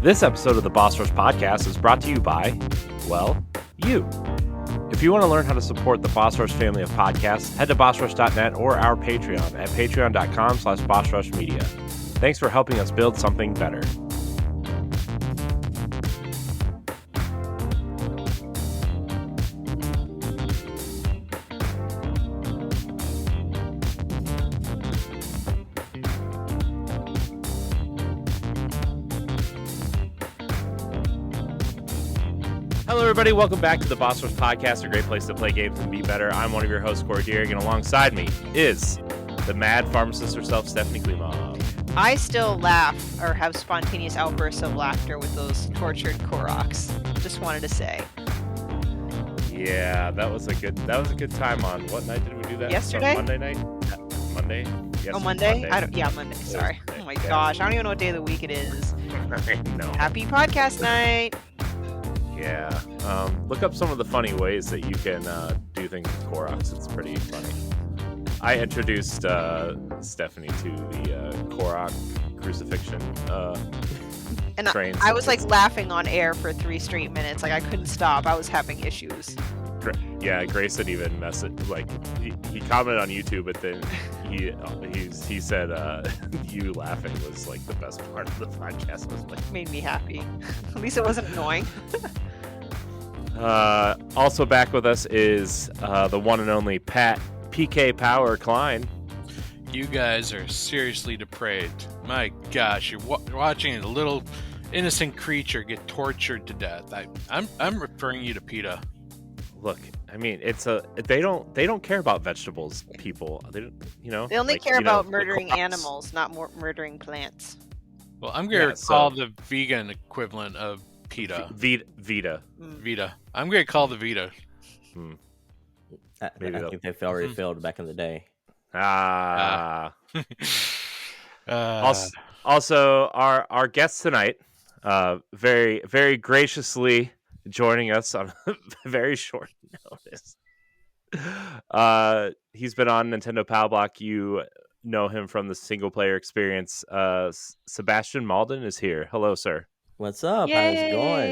This episode of the Boss Rush Podcast is brought to you by, well, you. If you want to learn how to support the Boss Rush family of podcasts, head to bossrush.net or our Patreon at patreon.com/bossrushmedia. Thanks for helping us build something better. Hello, everybody. Welcome back to the Boss Rush Podcast, a great place to play games and be better. I'm one of your hosts, Corey Deering, and alongside me is the mad pharmacist herself, Stephanie Klima. I still laugh or have spontaneous outbursts of laughter with those tortured Koroks. Just wanted to say. Yeah, that was a good time on what night did we do that? Yesterday? Monday night? Monday? Oh, Monday? Monday. Sorry. Oh my gosh, I don't even know what day of the week it is. I know. Happy podcast night. Yeah. Look up some of the funny ways that you can do things with Koroks. It's pretty funny. I introduced Stephanie to the Korok crucifixion And trains. I was like laughing on air for 3 straight minutes. Like I couldn't stop. I was having issues. Yeah, Grayson even messaged, like, he commented on YouTube, but then he said you laughing was like the best part of the podcast. Was like Made me happy. At least it wasn't annoying. Also back with us is the one and only PK Power Klein. You guys are seriously depraved. My gosh, you're watching a little innocent creature get tortured to death. I'm referring you to PETA. Look, I mean, they don't care about vegetables, people. They don't, They only care about murdering animals, not murdering plants. Well, I'm going to call the vegan equivalent of PETA. Vita. Vita. I'm going to call the Vita. I think they already failed back in the day. Also, our guest tonight, very, very graciously joining us on very short notice. He's been on Nintendo Power Block. You know him from the single player experience. Sebastion Mauldin is here. Hello, sir. What's up? Yay! How's it going?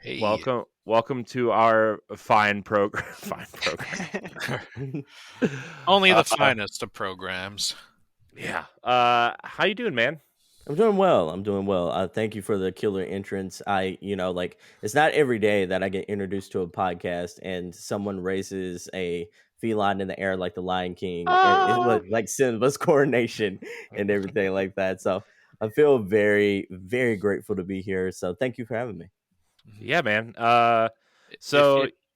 Hey. Welcome to our fine program. Only the finest of programs. Yeah. How you doing, man? I'm doing well. Thank you for the killer entrance. It's not every day that I get introduced to a podcast and someone raises a feline in the air like the Lion King. It was like Simba's coronation and everything like that. So I feel very, very grateful to be here. So thank you for having me. Yeah, man.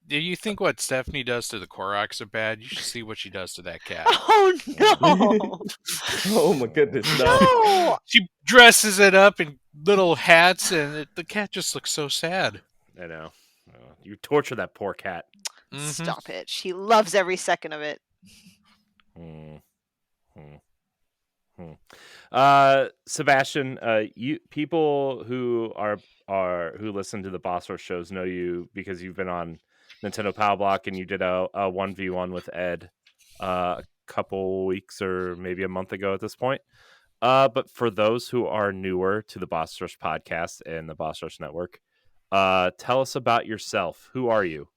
Do you think what Stephanie does to the Koroks are bad? You should see what she does to that cat. Oh no! Oh my goodness, No! She dresses it up in little hats, and the cat just looks so sad. I know. You torture that poor cat. Mm-hmm. Stop it. She loves every second of it. Sebastion, you people who who listen to the Boss Rush shows know you because you've been on Nintendo Power Block and you did a 1v1 with Ed a couple weeks or maybe a month ago at this point. But for those who are newer to the Boss Rush podcast and the Boss Rush network, tell us about yourself. Who are you?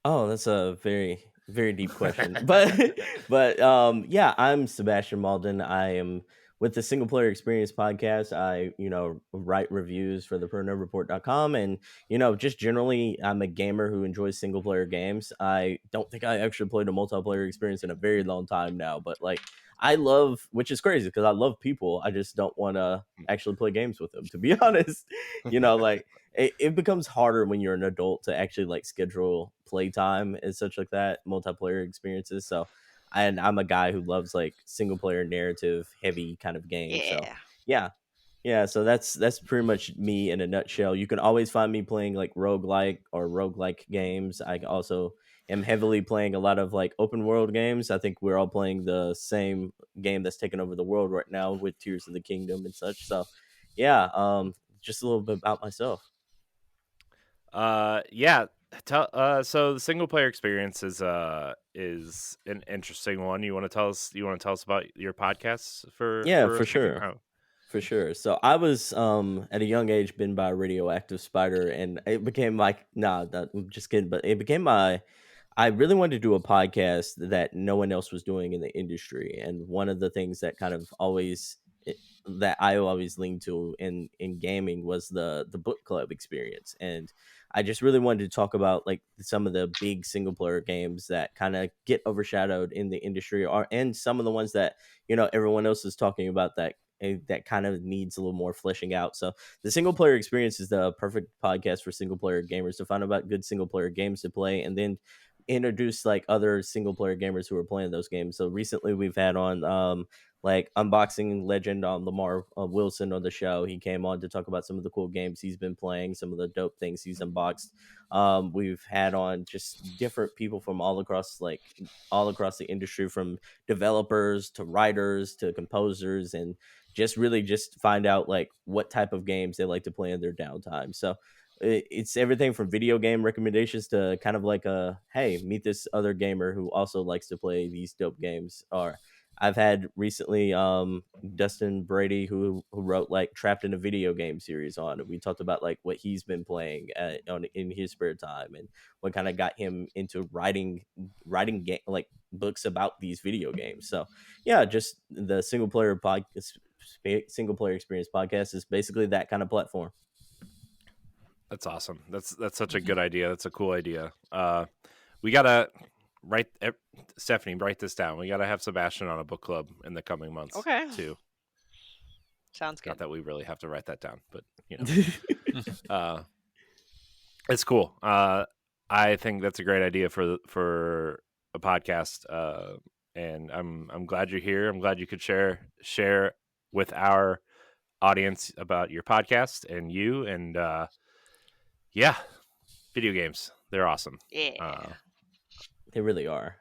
Oh, that's a very, very deep question. but I'm Sebastion Mauldin. I am with the Single Player Experience podcast. I, write reviews for the ProNerdReport.com, and just generally, I'm a gamer who enjoys single player games. I don't think I actually played a multiplayer experience in a very long time now, but I love, which is crazy because I love people. I just don't want to actually play games with them, to be honest. It becomes harder when you're an adult to actually schedule playtime and such like that, multiplayer experiences. So, and I'm a guy who loves single player narrative heavy kind of games. Yeah. So yeah. So that's pretty much me in a nutshell. You can always find me playing roguelike games. I also am heavily playing a lot of open world games. I think we're all playing the same game that's taking over the world right now with Tears of the Kingdom and such. So yeah, just a little bit about myself. Yeah. So the single player experience is an interesting one. You want to tell us about your podcasts for sure. for sure. So I was at a young age bitten by a radioactive spider, and it became like I'm just kidding, but it became my I really wanted to do a podcast that no one else was doing in the industry, and one of the things that kind of always that I always leaned to in gaming was the book club experience, and I just really wanted to talk about like some of the big single player games that kind of get overshadowed in the industry, or and some of the ones that everyone else is talking about that kind of needs a little more fleshing out. So the single player experience is the perfect podcast for single player gamers to find out about good single player games to play, and then introduce like other single player gamers who are playing those games. So recently we've had on like unboxing legend on Lamar Wilson on the show. He came on to talk about some of the cool games he's been playing, some of the dope things he's unboxed. We've had on just different people from all across the industry, from developers to writers to composers, and just really just find out like what type of games they like to play in their downtime. So it's everything from video game recommendations to kind of like a hey, meet this other gamer who also likes to play these dope games. Or I've had recently Dustin Brady who wrote like Trapped in a Video Game series on it. We talked about like what he's been playing in his spare time, and what kind of got him into writing like books about these video games. So yeah, just the single player experience podcast is basically that kind of platform. That's awesome. That's such a good idea. That's a cool idea. We gotta Stephanie, write this down. We gotta have Sebastion on a book club in the coming months. Okay. Too. Sounds good. Not that we really have to write that down, but it's cool. I think that's a great idea for a podcast. And I'm glad you're here. I'm glad you could share with our audience about your podcast and you and yeah, video games. They're awesome. Yeah. They really are.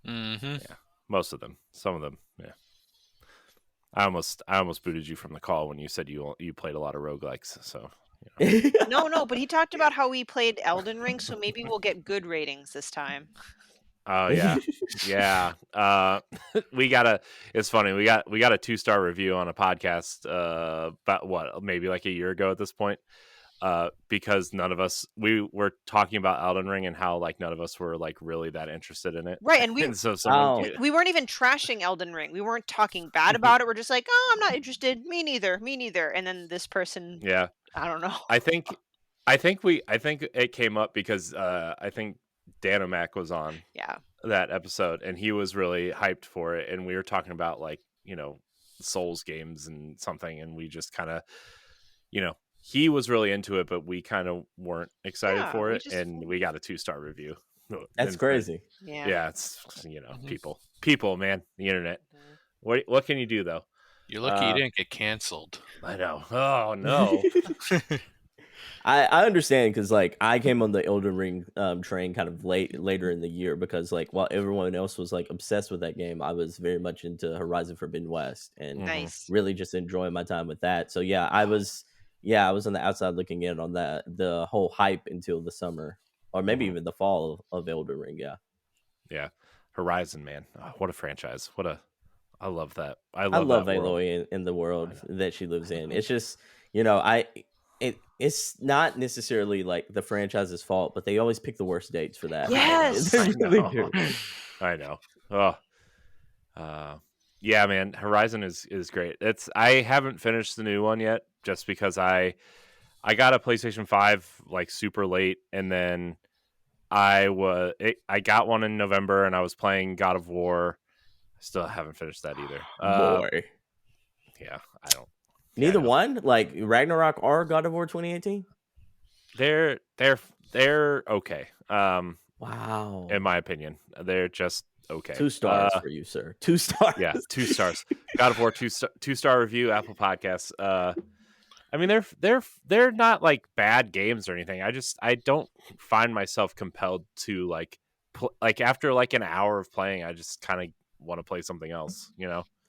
Mm-hmm. Yeah, most of them. Some of them. Yeah. I almost booted you from the call when you said you played a lot of roguelikes. So. No, but he talked about how we played Elden Ring, so maybe we'll get good ratings this time. Oh yeah, yeah. It's funny. We got a 2-star review on a podcast about what, maybe like a year ago at this point. Because we were talking about Elden Ring and how like none of us were like really that interested in it. Right, and we weren't even trashing Elden Ring. We weren't talking bad about it. We're just like, oh, I'm not interested. Me neither. And then this person, yeah, I don't know. I think it came up because I think Dan O'Mac was on that episode, and he was really hyped for it, and we were talking about like Souls games and something, and we just kind of he was really into it, but we kind of weren't excited for it, and we got a 2-star review. That's crazy. Yeah, it's people, man, the internet. What can you do though? You're lucky you didn't get canceled. I know. Oh no. I understand, because like I came on the Elden Ring train kind of later in the year, because like while everyone else was like obsessed with that game, I was very much into Horizon Forbidden West and really just enjoying my time with that. So yeah, I was on the outside looking in on the whole hype until the summer, or maybe even the fall of Elden Ring. Yeah. Horizon, man, what a franchise! I love that. I love that Aloy in the world that she lives in. It's just it's not necessarily like the franchise's fault, but they always pick the worst dates for that. Yes, they really do. I know. Oh, yeah, man. Horizon is great. I haven't finished the new one yet, just because I got a PlayStation 5 like super late, and then I got one in November, and I was playing God of War. I still haven't finished that either. Boy. Yeah, I don't. Neither one, like Ragnarok or God of War 2018. They're okay. Wow. In my opinion, they're just okay. 2 stars for you, sir. 2 stars. Yeah, 2 stars. God of War 2-star review, Apple Podcasts. I mean, they're not like bad games or anything. I don't find myself compelled to like after like an hour of playing, I just kind of want to play something else.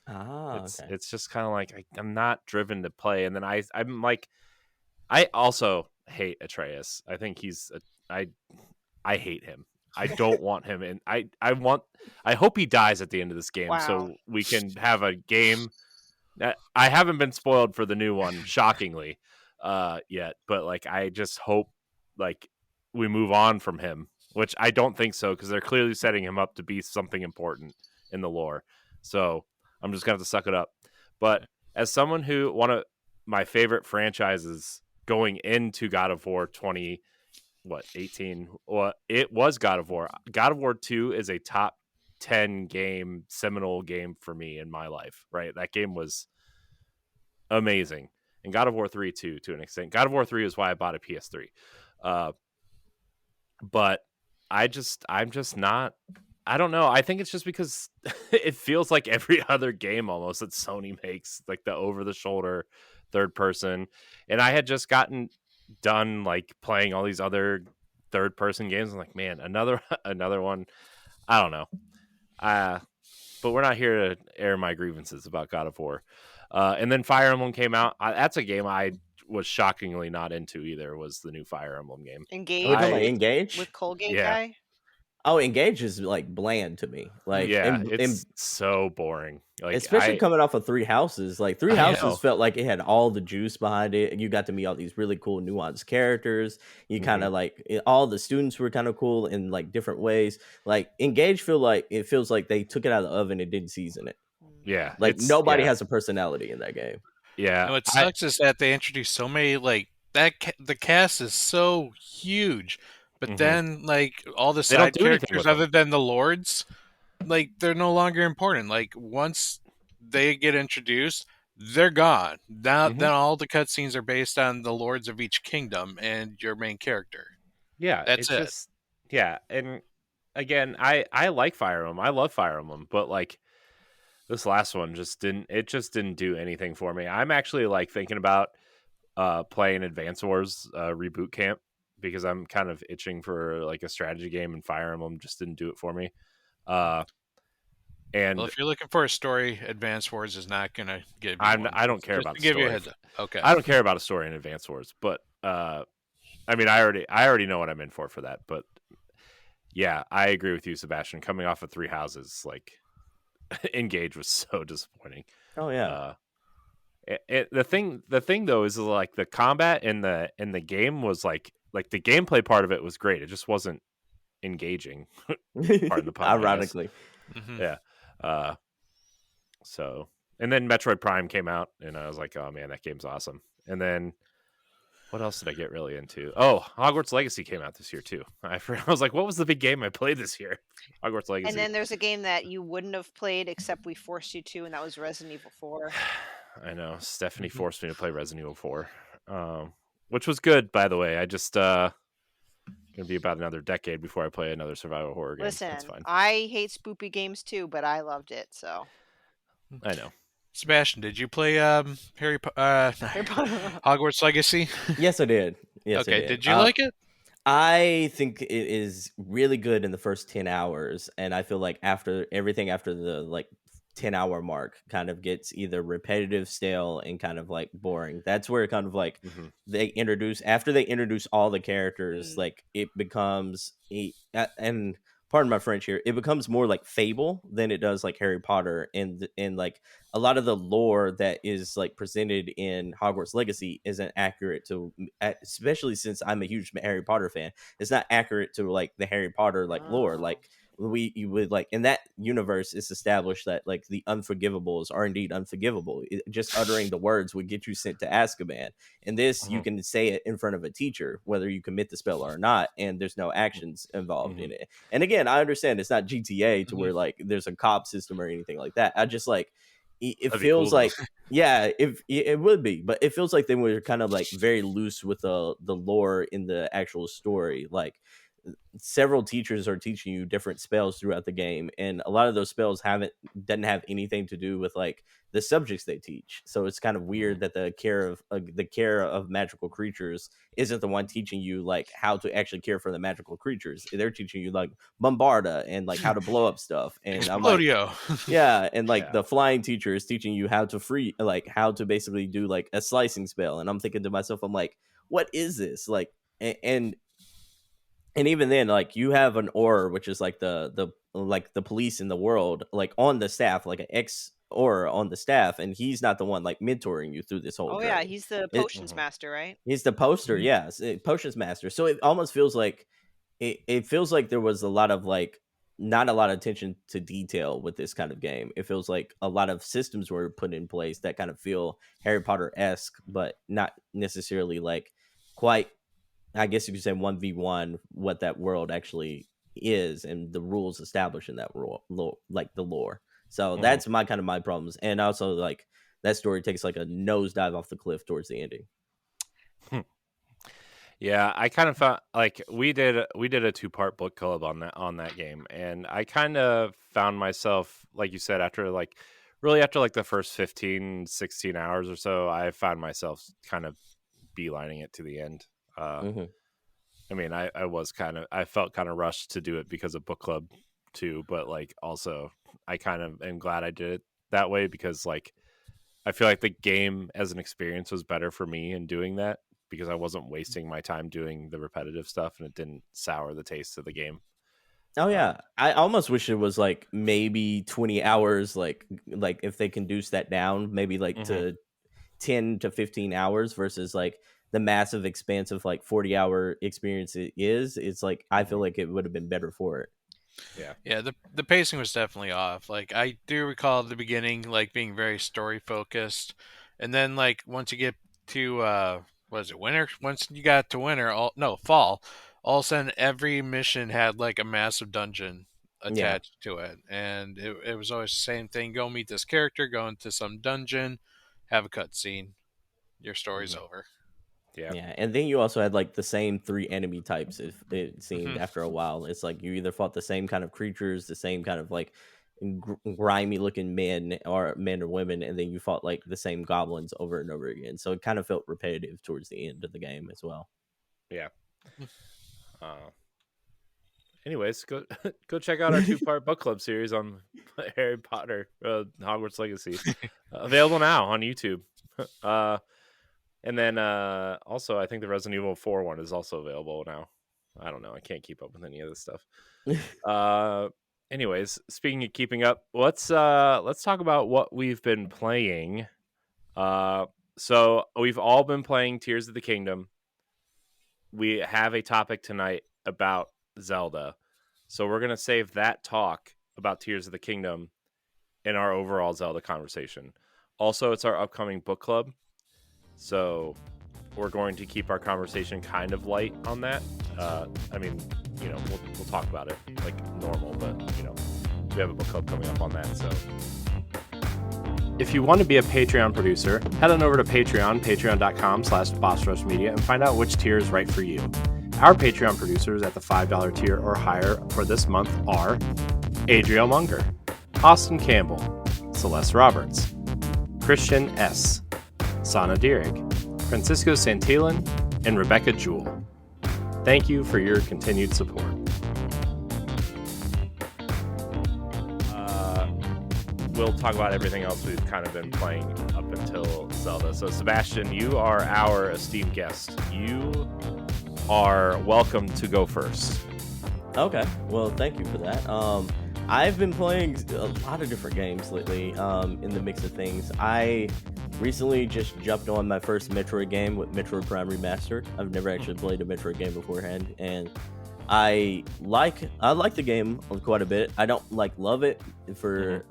It's just kind of like I'm not driven to play. And then I'm like, I also hate Atreus. I think I hate him. I don't want him in. I hope he dies at the end of this game, so we can have a game I haven't been spoiled for the new one, shockingly, yet. But like, I just hope like we move on from him, which I don't think so, because they're clearly setting him up to be something important in the lore. So I'm just gonna have to suck it up. But as someone who one of my favorite franchises going into God of War 18, well, it was God of War. God of War 2 is a top 10 game, seminal game for me in my life, right? That game was amazing. And God of War 3 too, to an extent. God of War 3 is why I bought a PS3. But I'm just not, I don't know. I think it's just because it feels like every other game almost that Sony makes, like the over the shoulder third person. And I had just gotten done like playing all these other third person games. I'm like, man, another one. I don't know. But we're not here to air my grievances about God of War. And then Fire Emblem came out. That's a game I was shockingly not into either, was the new Fire Emblem game. Engage. Are we talking about Engage? With Colgate Yeah. guy? Oh, Engage is like bland to me. Like, yeah, it's so boring. Like, especially coming off of Three Houses. Like, Three I know. Houses felt like it had all the juice behind it. You got to meet all these really cool, nuanced characters. You kind of like all the students were kind of cool in like different ways. Like, Engage feels like they took it out of the oven and didn't season it. Yeah, Like, nobody has a personality in that game. Yeah, And what sucks is that they introduced so many like that. The cast is so huge, but then like all the side characters, other than the lords, like they're no longer important. Like once they get introduced, they're gone. Now, then all the cutscenes are based on the lords of each kingdom and your main character. Yeah, that's it. Yeah, and again, I like Fire Emblem. I love Fire Emblem, but like this last one just didn't do anything for me. I'm actually like thinking about playing Advance Wars Reboot Camp, because I'm kind of itching for like a strategy game, and Fire Emblem just didn't do it for me. And if you're looking for a story, Advance Wars is not going to give you I don't care about the story. Give you a heads up. Okay. I don't care about a story in Advance Wars, but I mean, I already know what I'm in for that. But yeah, I agree with you, Sebastian. Coming off of Three Houses, like Engage was so disappointing. Oh yeah. The thing though is like the combat in the game was like the gameplay part of it was great. It just wasn't engaging. Pardon the pun, ironically. Yeah. So, and then Metroid Prime came out, and I was like, oh man, that game's awesome. And then what else did I get really into? Oh, Hogwarts Legacy came out this year too. I was like, what was the big game I played this year? Hogwarts Legacy. And then there's a game that you wouldn't have played except we forced you to, and that was Resident Evil 4. I know. Stephanie forced me to play Resident Evil 4, which was good, by the way. I just gonna be about another decade before I play another survival horror game. Listen, that's fine. I hate spoopy games too, but I loved it. So I know. Sebastian, did you play Hogwarts Legacy? Yes, I did. Yes, okay. I did. Did you like it? I think it is really good in the first 10 hours, and I feel like after the like 10-hour mark kind of gets either repetitive, stale, and kind of like boring. That's where it kind of like they introduce all the characters, like it becomes and pardon my French here, it becomes more like Fable than it does like Harry Potter, and like a lot of the lore that is like presented in Hogwarts Legacy isn't accurate to, especially since I'm a huge Harry Potter fan. It's not accurate to like the Harry Potter like lore. Like you would like in that universe, it's established that like the unforgivables are indeed unforgivable. Just uttering the words would get you sent to Azkaban. In this, you can say it in front of a teacher, whether you commit the spell or not, and there's no actions involved in it. And again, I understand it's not GTA to where like there's a cop system or anything like that. I just like it feels cool, like yeah, if it would be, but it feels like they were kind of like very loose with the lore in the actual story. Like several teachers are teaching you different spells throughout the game, and a lot of those spells doesn't have anything to do with like the subjects they teach. So it's kind of weird that the care of magical creatures isn't the one teaching you like how to actually care for the magical creatures. They're teaching you like Bombarda and like how to blow up stuff. And I'm like, yeah, and like the flying teacher is teaching you how to basically do like a slicing spell. And I'm thinking to myself, I'm like, what is this? Like, and even then, like you have an auror, which is like the police in the world, like on the staff, like an or on the staff, and he's not the one like mentoring you through this whole Oh yeah, journey. he's the It, potions master, right? he's the poster, Mhm. yes, potions master. So it almost feels like it feels like there was a lot of like not a lot of attention to detail with this kind of game. It feels like a lot of systems were put in place that kind of feel Harry Potter-esque, but not necessarily like quite, I guess you could say, 1v1 what that world actually is and the rules established in that like the lore. So that's my kind of my problems. And also like that story takes like a nosedive off the cliff towards the ending. Yeah, I kind of found like we did a 2-part book club on that game, and I kind of found myself, like you said, after like the first 15, 16 hours or so, I found myself kind of beelining it to the end. I mean, I felt kind of rushed to do it because of book club too, but like also I kind of am glad I did it that way, because like I feel like the game as an experience was better for me in doing that, because I wasn't wasting my time doing the repetitive stuff, and it didn't sour the taste of the game. Oh yeah, I almost wish it was like maybe 20 hours, like if they can reduce that down, maybe like to 10 to 15 hours versus like the massive expansive like 40-hour experience it is. It's like I feel like it would have been better for it. Yeah, the pacing was definitely off. Like I do recall at the beginning like being very story focused. And then like once you get to what is it, winter? Once you got to winter, fall, all of a sudden every mission had like a massive dungeon Yeah. attached to it. And it was always the same thing. Go meet this character, go into some dungeon, have a cutscene, your story's over. Yeah, and then you also had like the same 3 enemy types. It seemed Mhm. after a while, it's like you either fought the same kind of creatures, the same kind of like grimy looking men or women, and then you fought like the same goblins over and over again. So it kind of felt repetitive towards the end of the game as well. Yeah. Anyways, go go check out our 2-part book club series on Harry Potter, Hogwarts Legacy, available now on YouTube. And then also, I think the Resident Evil 4 one is also available now. I don't know. I can't keep up with any of this stuff. Anyways, speaking of keeping up, let's talk about what we've been playing. So we've all been playing Tears of the Kingdom. We have a topic tonight about Zelda. So we're going to save that talk about Tears of the Kingdom in our overall Zelda conversation. Also, it's our upcoming book club. So we're going to keep our conversation kind of light on that. I mean, you know, we'll talk about it like normal, but you know, we have a book club coming up on that. So if you want to be a Patreon producer, head on over to patreon.com/bossrushmedia, and find out which tier is right for you. Our Patreon producers at the $5 tier or higher for this month are Adriel Munger, Austin Campbell, Celeste Roberts, Christian S., Sana Dierig, Francisco Santillan, and Rebecca Jewell. Thank you for your continued support. We'll talk about everything else we've kind of been playing up until Zelda. So, Sebastion, you are our esteemed guest. You are welcome to go first. Okay, well, thank you for that. I've been playing a lot of different games lately in the mix of things. I recently just jumped on my first Metroid game with Metroid Prime Remastered. I've never actually played a Metroid game beforehand, and I like the game quite a bit. I don't like love it for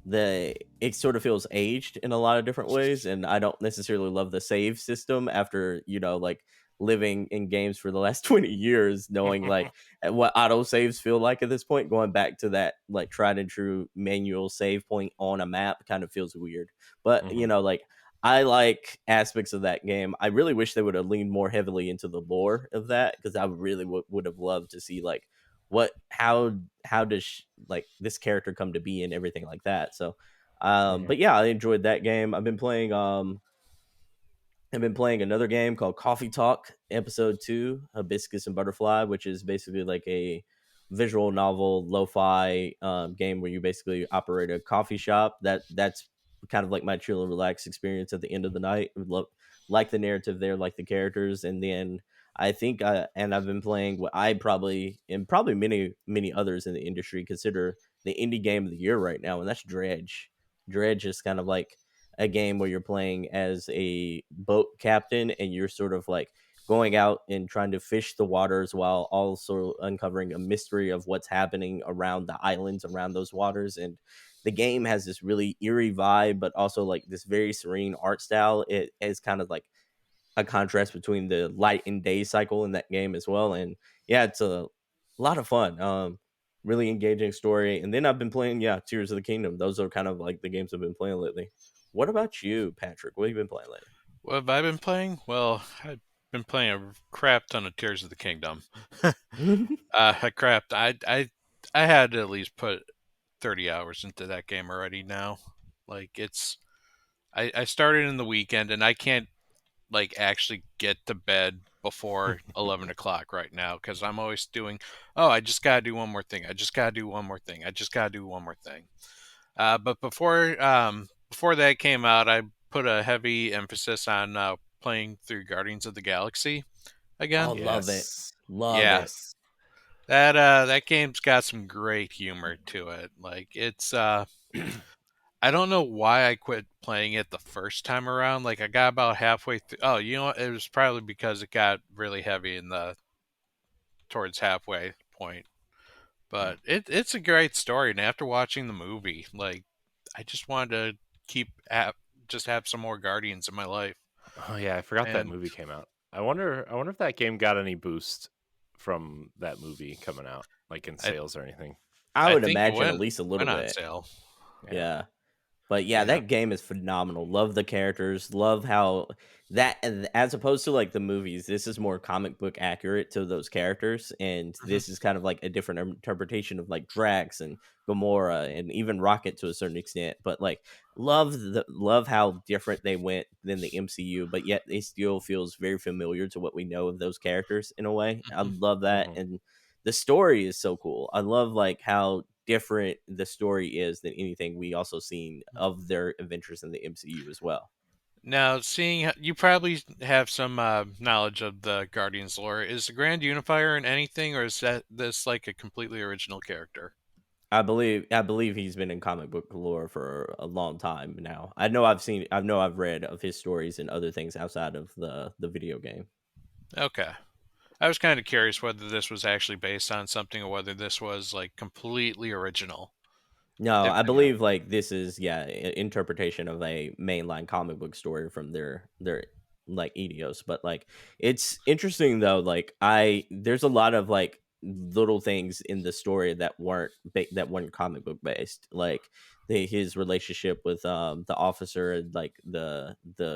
it sort of feels aged in a lot of different ways, and I don't necessarily love the save system after, you know, like living in games for the last 20 years, knowing like what auto saves feel like at this point. Going back to that like tried and true manual save point on a map kind of feels weird. But you know, like I like aspects of that game. I really wish they would have leaned more heavily into the lore of that, because I really would have loved to see like how does like this character come to be and everything like that. So but yeah, I enjoyed that game. I've been playing another game called Coffee Talk Episode 2, Hibiscus and Butterfly, which is basically like a visual novel lo-fi game where you basically operate a coffee shop. That's kind of like my chill and relax experience at the end of the night. Like the narrative there, like the characters. And then I think and I've been playing what I probably many others in the industry consider the indie game of the year right now, and that's Dredge. Dredge is kind of like a game where you're playing as a boat captain, and you're sort of like going out and trying to fish the waters while also uncovering a mystery of what's happening around the islands around those waters. And the game has this really eerie vibe, but also like this very serene art style. It is kind of like a contrast between the light and day cycle in that game as well. And yeah, it's a lot of fun. Really engaging story. And then I've been playing, Tears of the Kingdom. Those are kind of like the games I've been playing lately. What about you, Patrick? What have you been playing lately? What have I been playing? Well, I've been playing a crap ton of Tears of the Kingdom. I had to at least put 30 hours into that game already now. Like I started in the weekend and I can't like actually get to bed before 11 o'clock right now because I'm always doing, oh, I just gotta do one more thing. I just gotta do one more thing. I just gotta do one more thing. But before that came out, I put a heavy emphasis on playing through Guardians of the Galaxy again. Oh, love it. Love Yeah. it. That game's got some great humor to it. Like it's I don't know why I quit playing it the first time around. Like I got about halfway through. Oh, you know what? It was probably because it got really heavy towards halfway point. But it's a great story, and after watching the movie, like I just wanted to just have some more Guardians in my life. Oh yeah, I forgot that movie came out. I wonder if that game got any boost from that movie coming out, like in sales or anything. I would imagine at least a little bit. On sale. Yeah. But yeah, that game is phenomenal. Love the characters. Love how that, as opposed to like the movies, this is more comic book accurate to those characters. And this is kind of like a different interpretation of like Drax and Gamora and even Rocket to a certain extent. But like love how different they went than the MCU, but yet it still feels very familiar to what we know of those characters in a way. I love that. And the story is so cool. I love like how different the story is than anything we also seen of their adventures in the MCU as well. Now, seeing you probably have some knowledge of the Guardians lore, is the Grand Unifier in anything, or is this like a completely original character? I believe he's been in comic book lore for a long time now. I've read of his stories and other things outside of the video game. Okay. I was kind of curious whether this was actually based on something or whether this was like completely original. No, I believe like this is interpretation of a mainline comic book story from their like Etios. But like it's interesting though. Like there's a lot of like little things in the story that weren't comic book based. Like his relationship with the officer and like the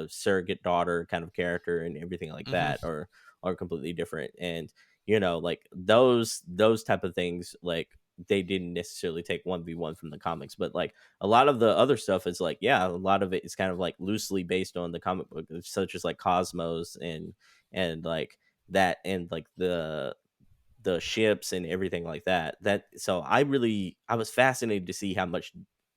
surrogate daughter kind of character and everything like that are completely different. And like those type of things, like they didn't necessarily take 1v1 from the comics, but like a lot of the other stuff is like a lot of it is kind of like loosely based on the comic book, such as like Cosmos and like that, and like the ships and everything like that. So I was fascinated to see how much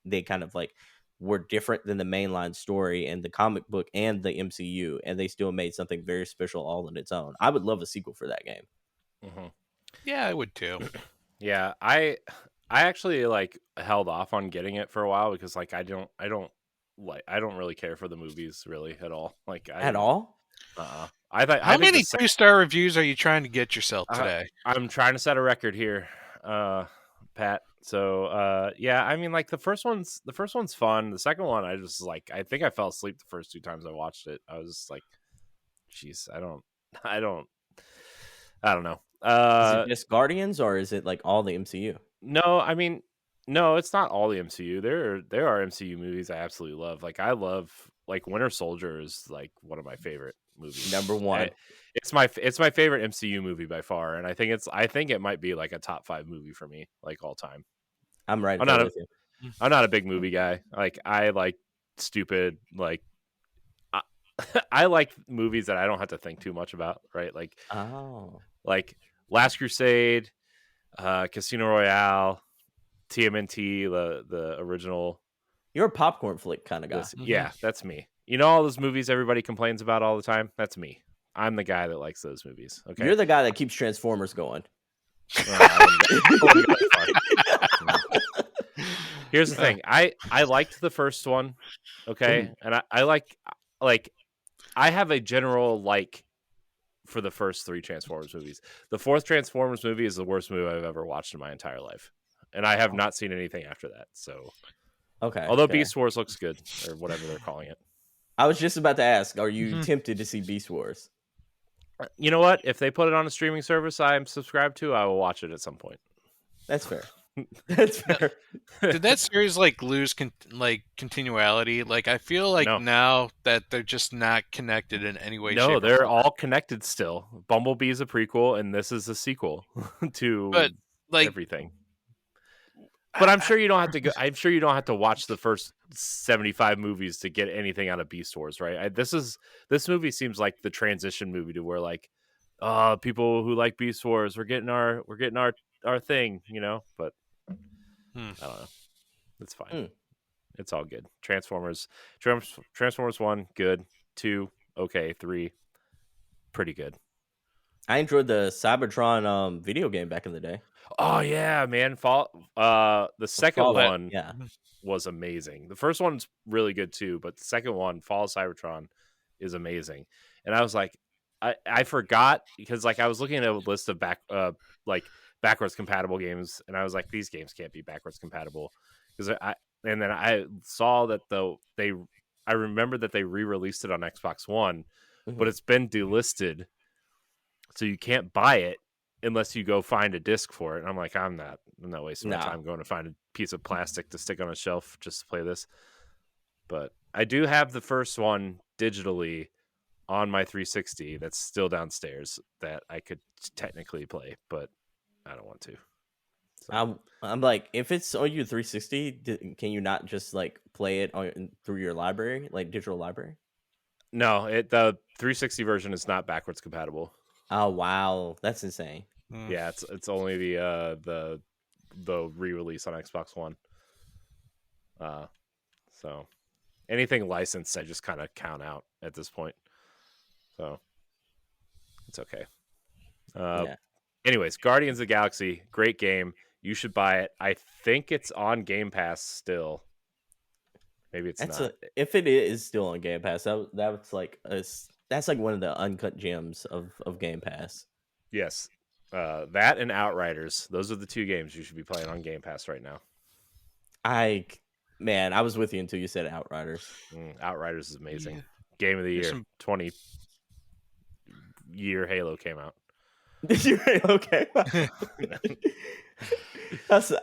they kind of like were different than the mainline story and the comic book and the MCU, and they still made something very special all on its own. I would love a sequel for that game. Yeah, I would too. Yeah, I actually like held off on getting it for a while because like I don't really care for the movies really at all. Like at all. I thought. How many 3-star reviews are you trying to get yourself today? I'm trying to set a record here, Pat. So yeah, I mean, like the first one's fun. The second one, I just like, I think I fell asleep the first 2 times I watched it. I was just like, jeez, I don't know. Is it just Guardians or is it like all the MCU? No, I mean, no, it's not all the MCU. There are MCU movies I absolutely love. Like I love like Winter Soldier is like one of my favorite movies. Number one. It's my favorite MCU movie by far, and I think it might be like a top 5 movie for me, like all time. I'm right. I'm not a big movie guy. Like I like stupid like I like movies that I don't have to think too much about, right? Like like Last Crusade, Casino Royale, TMNT, the original. You're a popcorn flick kind of guy. Yeah, that's me. You know all those movies everybody complains about all the time? That's me. I'm the guy that likes those movies. Okay. You're the guy that keeps Transformers going. Here's the thing. I liked the first one, okay, and I like I have a general like for the first 3 Transformers movies. The 4th Transformers movie is the worst movie I've ever watched in my entire life, and I have not seen anything after that. So, although Beast Wars looks good or whatever they're calling it. I was just about to ask, are you tempted to see Beast Wars? You know what? If they put it on a streaming service I'm subscribed to, I will watch it at some point. That's fair. That's fair. Did that series lose continuality? I feel like now that they're just not connected in any way. No, they're all connected still. Bumblebee is a prequel, and this is a sequel to everything. But I'm sure you don't have to go. I'm sure you don't have to watch the first 75 movies to get anything out of Beast Wars, right? This movie seems like the transition movie to where people who like Beast Wars, we're getting our thing, But I don't know. It's fine. It's all good. Transformers 1, good. 2, okay. 3, pretty good. I enjoyed the Cybertron video game back in the day. Oh yeah, man! The second one was amazing. The first one's really good too, but the second one, Fall of Cybertron, is amazing. And I was like, I forgot because I was looking at a list of backwards compatible games, and I was like, these games can't be backwards compatible because and then I saw that I remember that they re-released it on Xbox One, but it's been delisted, so you can't buy it unless you go find a disc for it. And I'm like, I'm not wasting my time going to find a piece of plastic to stick on a shelf just to play this. But I do have the first one digitally on my 360 that's still downstairs that I could technically play, but I don't want to. So. I'm like, if it's on your 360, can you not just play it through your library, digital library? No, the 360 version is not backwards compatible. Oh wow, that's insane. Yeah, it's only the re-release on Xbox One. So anything licensed, I just kind of count out at this point. So it's okay. Anyways, Guardians of the Galaxy, great game. You should buy it. I think it's on Game Pass still. Maybe it's not. If it is still on Game Pass, that's one of the uncut gems of Game Pass. Yes. That and Outriders. Those are the 2 games you should be playing on Game Pass right now. I was with you until you said Outriders. Outriders is amazing. Yeah. Game of the year. 20 year Halo came out. Halo came out.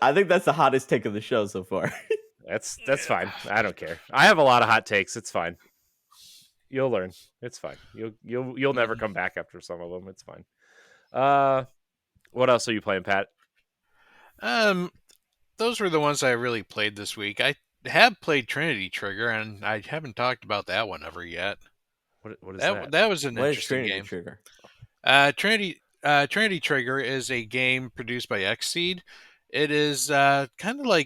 I think that's the hottest take of the show so far. That's fine. I don't care. I have a lot of hot takes. It's fine. You'll learn. It's fine. You'll never come back after some of them. It's fine. What else are you playing, Pat? Those were the ones I really played this week. I have played Trinity Trigger, and I haven't talked about that one ever yet. What is that? That was an interesting Trinity game. Trigger? Trinity Trigger is a game produced by Xseed. It is kind of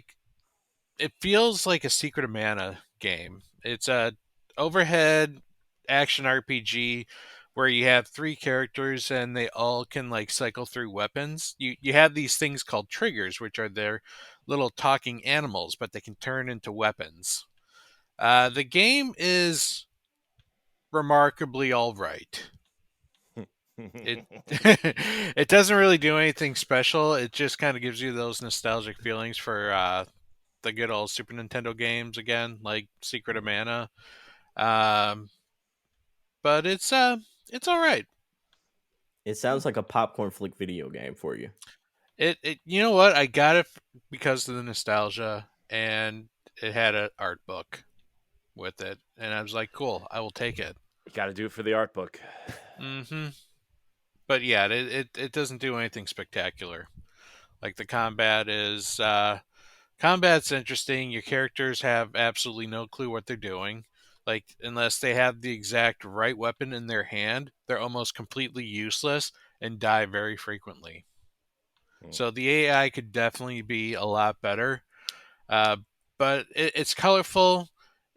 it feels like a Secret of Mana game. It's a overhead action RPG where you have 3 characters and they all can cycle through weapons. You have these things called triggers, which are their little talking animals, but they can turn into weapons. The game is remarkably all right. It doesn't really do anything special. It just kind of gives you those nostalgic feelings for the good old Super Nintendo games again, like Secret of Mana. But it's all right. It sounds like a popcorn flick video game for you. It you know what? I got it because of the nostalgia, and it had an art book with it, and I was like, cool, I will take it. You got to do it for the art book. Mm-hmm. But yeah, it doesn't do anything spectacular. The combat's interesting. Your characters have absolutely no clue what they're doing. Unless they have the exact right weapon in their hand, they're almost completely useless and die very frequently. So the AI could definitely be a lot better. But it's colorful.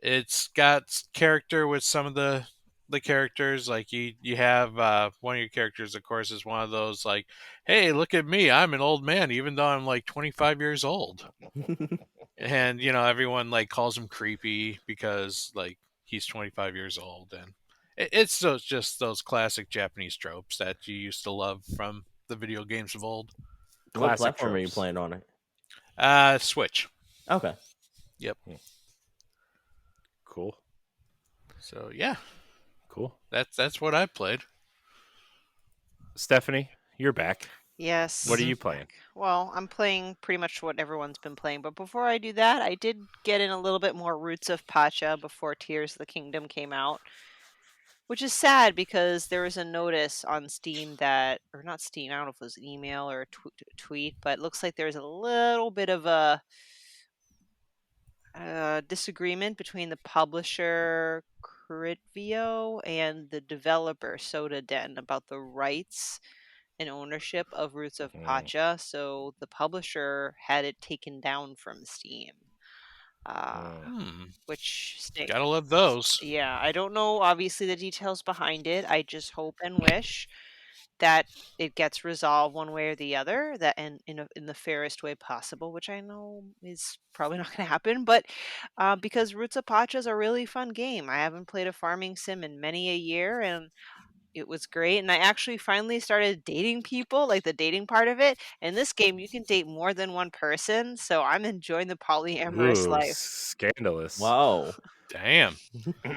It's got character with some of the characters. You have one of your characters, of course, is one of those hey, look at me, I'm an old man even though I'm 25 years old. And everyone like calls him creepy because like he's 25 years old, and it's just those classic Japanese tropes that you used to love from the video games of old. What Classic platform are you tropes. playing on it? Switch. Okay. Yep. Cool. So yeah, Cool. that's what I played. Stephanie, you're back. Yes. What are you playing? Well, I'm playing pretty much what everyone's been playing, but before I do that, I did get in a little bit more Roots of Pacha before Tears of the Kingdom came out, which is sad because there was a notice on Steam that, or not Steam, I don't know if it was an email or a tweet, but it looks like there's a little bit of a disagreement between the publisher Critvio and the developer Soda Den about the rights and ownership of Roots of Pacha, so the publisher had it taken down from Steam. Which stinks. Gotta love those. Yeah, I don't know obviously the details behind it. I just hope and wish that it gets resolved one way or the other, that in the fairest way possible, which I know is probably not going to happen, but because Roots of Pacha is a really fun game. I haven't played a farming sim in many a year, and it was great. And I actually finally started dating people, like the dating part of it. In this game, you can date more than one person, so I'm enjoying the polyamorous life. Scandalous. Wow. Damn.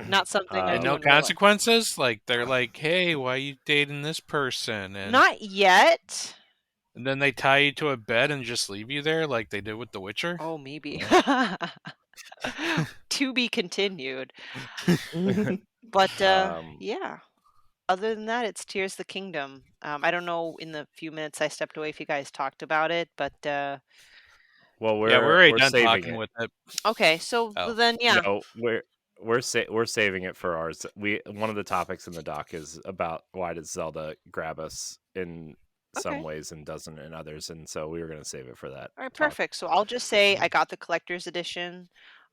Not something I And do no in real life. consequences? Like they're like, hey, why are you dating this person? And Not yet. And then they tie you to a bed and just leave you there like they did with The Witcher? Oh, maybe. To be continued. But yeah. Other than that, it's Tears of the Kingdom. I don't know in the few minutes I stepped away if you guys talked about it, but well, we're already done saving talking it. with it. Okay, so then yeah. No, we're saving it for ours. One of the topics in the doc is about why does Zelda grab us in some ways and doesn't in others, and so we were going to save it for that. All right, perfect. So I'll just say I got the collector's edition.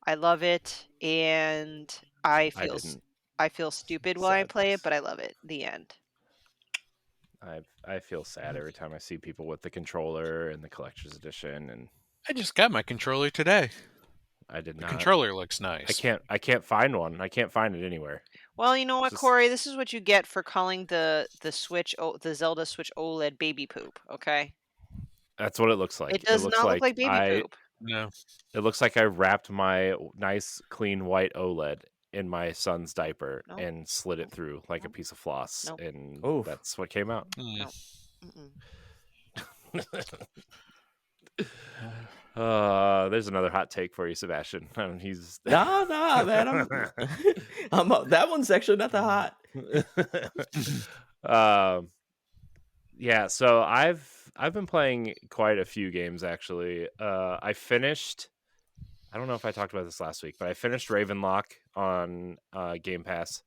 I love it, and I feel stupid while I play it, but I love it. The end. I feel sad every time I see people with the controller and the collector's edition, and I just got my controller today. I did not. The controller looks nice. I can't find one. I can't find it anywhere. Well, you know what, Corey? This is what you get for calling the Switch, the Zelda Switch OLED baby poop. Okay. That's what it looks like. It does not look like baby poop. No. It looks like I wrapped my nice, clean white OLED in my son's diaper and slid it through like a piece of floss, and that's what came out. There's another hot take for you, Sebastion. He's no, man. That one's actually not that hot. Yeah. So I've been playing quite a few games actually. I finished. I don't know if I talked about this last week, but I finished Ravenlock on Game Pass.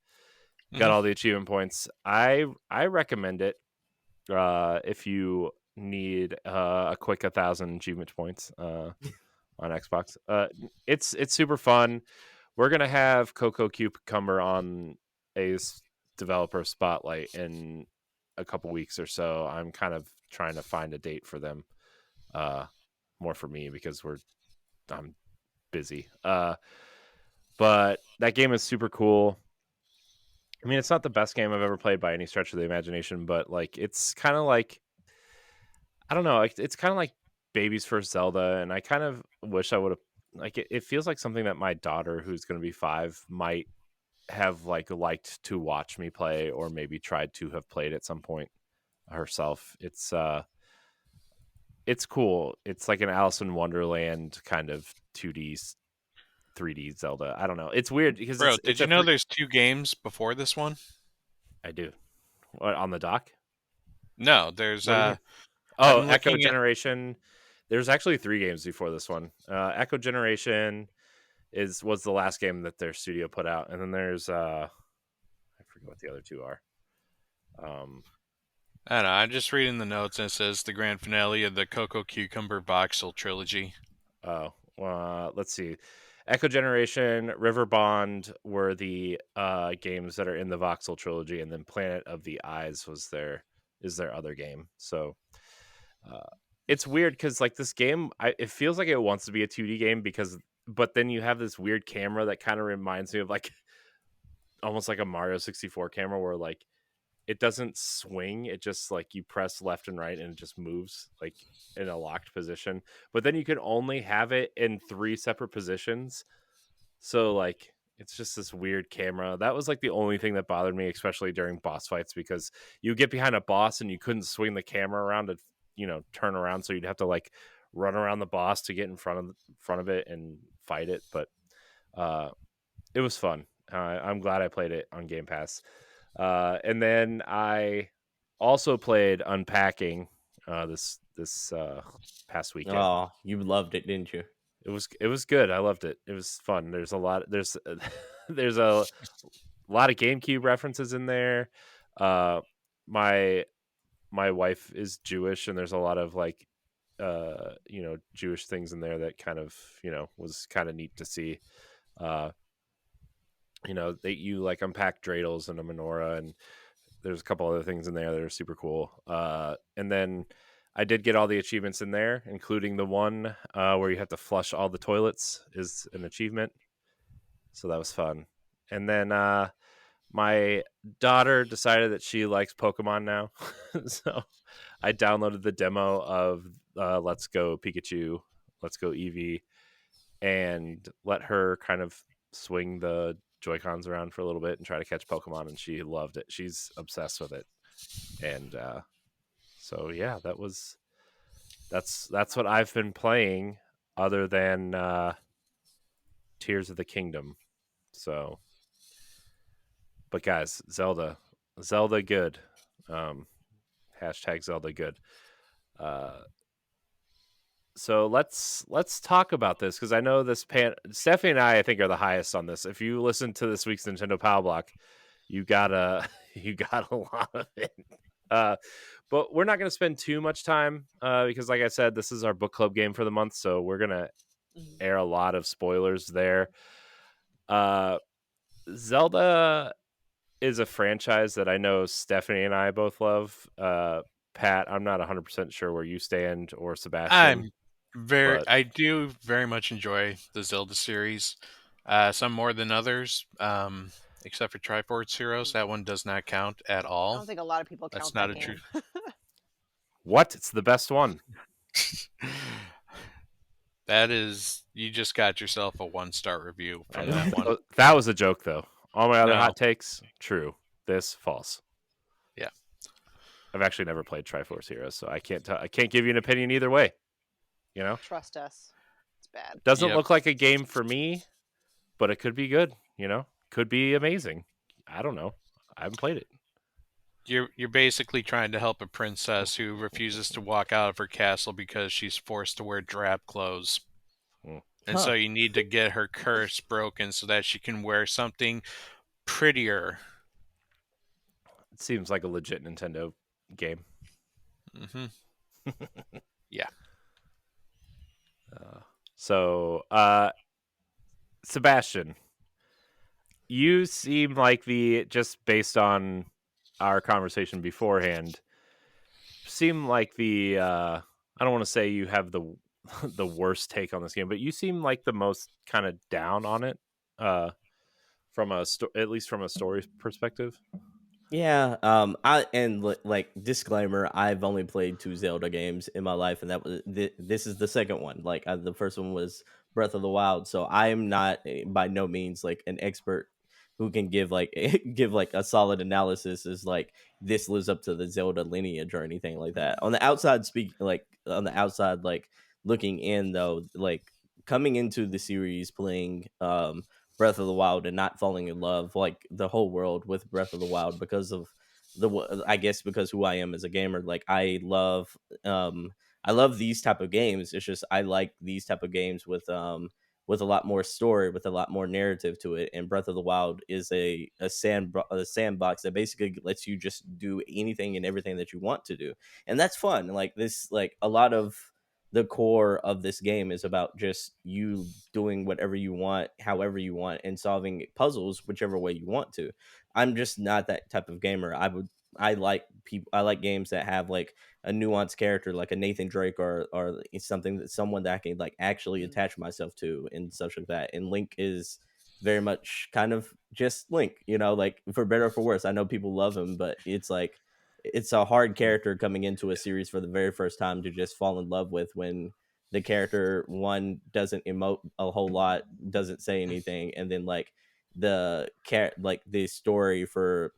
Got all the achievement points. I recommend it if you need a quick 1,000 achievement points on Xbox. It's super fun. We're gonna have Coco Cucumber on a developer spotlight in a couple weeks or so. I'm kind of trying to find a date for them, more for me because I'm busy. But that game is super cool. I mean, it's not the best game I've ever played by any stretch of the imagination, but like it's kind of like, I don't know, it's kind of like baby's first Zelda, and I kind of wish I would have, like, it feels like something that my daughter, who's going to be 5, might have liked to watch me play, or maybe tried to have played at some point herself. It's cool. It's like an Alice in Wonderland kind of 2D 3D Zelda. I don't know. It's weird because did you know there's 2 games before this one? I do. What, on the dock? No, there's Echo Generation. There's actually 3 games before this one. Echo Generation was the last game that their studio put out, and then there's I forget what the other 2 are. I don't know. I'm just reading the notes, and it says the grand finale of the Coco Cucumber Voxel trilogy. Oh, let's see. Echo Generation, River Bond were the games that are in the Voxel trilogy, and then Planet of the Eyes is their other game. So it's weird because like this game, it feels like it wants to be a 2D game but then you have this weird camera that kind of reminds me of like almost like a Mario 64 camera where like it doesn't swing. It just like you press left and right and it just moves like in a locked position. But then you can only have it in 3 separate positions. So like it's just this weird camera. That was like the only thing that bothered me, especially during boss fights, because you get behind a boss and you couldn't swing the camera around to, turn around. So you'd have to like run around the boss to get in front of it and fight it. But it was fun. I'm glad I played it on Game Pass. And then I also played Unpacking this past weekend. Oh, you loved it, didn't you? It was good. I loved it. It was fun. There's a lot there's a lot of GameCube references in there. My wife is Jewish, and there's a lot of like Jewish things in there that kind of, was kind of neat to see. You like unpack dreidels and a menorah, and there's a couple other things in there that are super cool. And then I did get all the achievements in there, including the one where you have to flush all the toilets is an achievement. So that was fun. And then my daughter decided that she likes Pokemon now. So I downloaded the demo of Let's Go Pikachu, Let's Go Eevee, and let her kind of swing the Joy-Cons around for a little bit and try to catch Pokemon, and she loved it. She's obsessed with it. And so yeah, that's what I've been playing other than Tears of the Kingdom. So, but guys, Zelda good. Hashtag Zelda good. So let's talk about this, because I know Stephanie and I think are the highest on this. If you listen to this week's Nintendo Power Block, you got a lot of it. But we're not going to spend too much time because, like I said, this is our book club game for the month, so we're going to air a lot of spoilers there. Zelda is a franchise that I know Stephanie and I both love. Pat, I'm not 100% sure where you stand, or Sebastion. I do very much enjoy the Zelda series. Some more than others, except for Triforce Heroes. That one does not count at all. I don't think a lot of people count that game. Truth. What? It's the best one. That is, you just got yourself a 1-star review from that one. That was a joke, though. All my other hot takes, true. This, false. Yeah. I've actually never played Triforce Heroes, so I can't give you an opinion either way. Trust us. It's bad. Doesn't look like a game for me, but it could be good. Could be amazing. I don't know. I haven't played it. You're basically trying to help a princess who refuses to walk out of her castle because she's forced to wear drab clothes. And so you need to get her curse broken so that she can wear something prettier. It seems like a legit Nintendo game. Mm-hmm. Yeah. So, Sebastion, you seem like just based on our conversation beforehand, seem like I don't want to say you have the worst take on this game, but you seem like the most kind of down on it, at least from a story perspective. Yeah, like disclaimer, I've only played 2 Zelda games in my life, and that was this is the second one. Like the first one was Breath of the Wild, so I am not by no means like an expert who can give like a solid analysis is like this lives up to the Zelda lineage or anything like that. On the outside like looking in though, like coming into the series playing Breath of the Wild and not falling in love like the whole world with Breath of the Wild because of because who I am as a gamer. Like I love these type of games. It's just I like these type of games with a lot more story, with a lot more narrative to it. And Breath of the Wild is a sandbox that basically lets you just do anything and everything that you want to do, and that's fun. Like this, like a lot of the core of this game is about just you doing whatever you want, however you want, and solving puzzles whichever way you want to. I'm just not that type of gamer. I like games that have like a nuanced character, like a Nathan Drake or something that someone that I can like actually attach myself to and such like that. And Link is very much kind of just Link, you know, like for better or for worse. I know people love him, but it's like it's a hard character coming into a series for the very first time to just fall in love with when the character one doesn't emote a whole lot, doesn't say anything, and then like the story for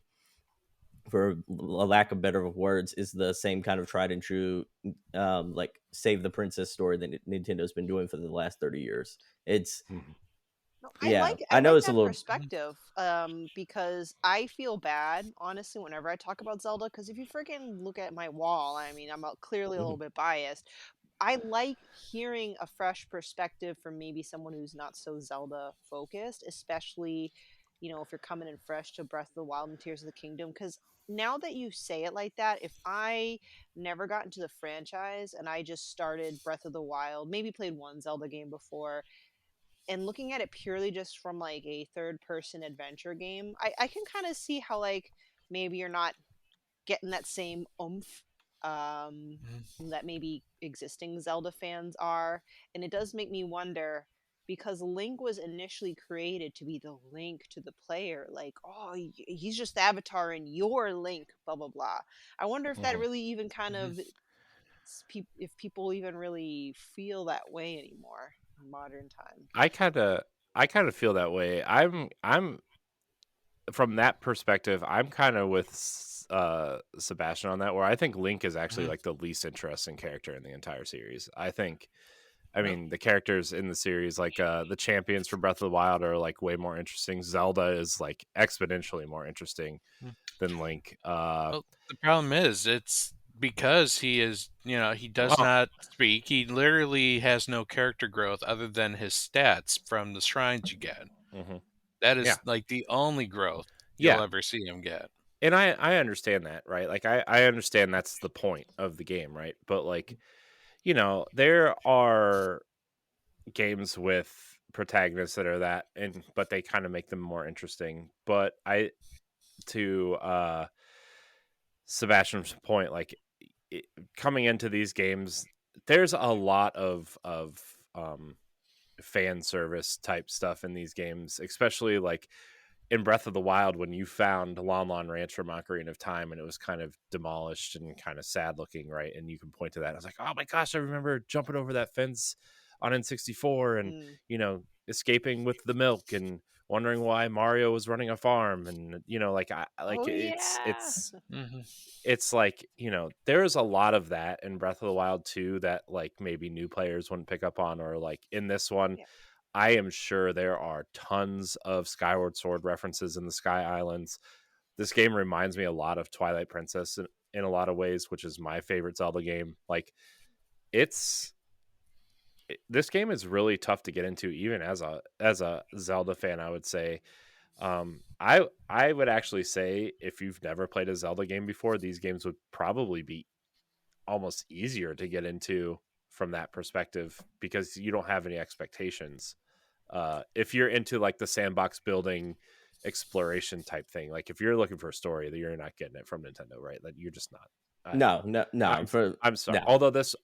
a lack of better words is the same kind of tried and true like save the princess story that Nintendo's been doing for the last 30 years. It's No, yeah, I know like it's a that little perspective because I feel bad honestly whenever I talk about Zelda because if you freaking look at my wall, I mean I'm clearly a little bit biased. I like hearing a fresh perspective from maybe someone who's not so Zelda focused, especially, you know, if you're coming in fresh to Breath of the Wild and Tears of the Kingdom. Because now that you say it like that, if I never got into the franchise and I just started Breath of the Wild, maybe played one Zelda game before, and looking at it purely just from like a third person adventure game, I can kind of see how like maybe you're not getting that same oomph that maybe existing Zelda fans are. And it does make me wonder because Link was initially created to be the link to the player, like, oh, he's just the avatar and you're Link, blah, blah, blah. I wonder if that really even kind of, if people even really feel that way anymore in modern time. I kind of feel that way. I'm from that perspective, I'm kind of with Sebastion on that, where I think Link is actually like the least interesting character in the entire series. I mean, the characters in the series, like the champions for Breath of the Wild, are like way more interesting. Zelda is like exponentially more interesting than Link. Well, the problem is, it's because he is, you know, he does Well, not speak. He literally has no character growth other than his stats from the shrines you get. That is yeah, like the only growth you'll yeah, ever see him get. and I understand that, right? Like I understand that's the point of the game, right? But like, you know, there are games with protagonists that are that, and but they kind of make them more interesting. But to Sebastian's point, like coming into these games, there's a lot of fan service type stuff in these games, especially like in Breath of the Wild when you found Lon Lon Ranch from Ocarina of Time and it was kind of demolished and kind of sad looking, right? And you can point to that. I was like, oh my gosh, I remember jumping over that fence on N64 and, you know, escaping with the milk and wondering why Mario was running a farm. And, you know, like, Oh yeah. it's like, you know, there's a lot of that in Breath of the Wild too that like maybe new players wouldn't pick up on, or like in this one, Yeah. I am sure there are tons of Skyward Sword references in the Sky Islands. This game reminds me a lot of Twilight Princess in a lot of ways, which is my favorite Zelda game. Like this game is really tough to get into even as a Zelda fan, I would say. I would actually say if you've never played a Zelda game before, these games would probably be almost easier to get into from that perspective because you don't have any expectations. If you're into like the sandbox building exploration type thing, like if you're looking for a story, that you're not getting it from Nintendo, right? That you're just not. I'm sorry. no. Although this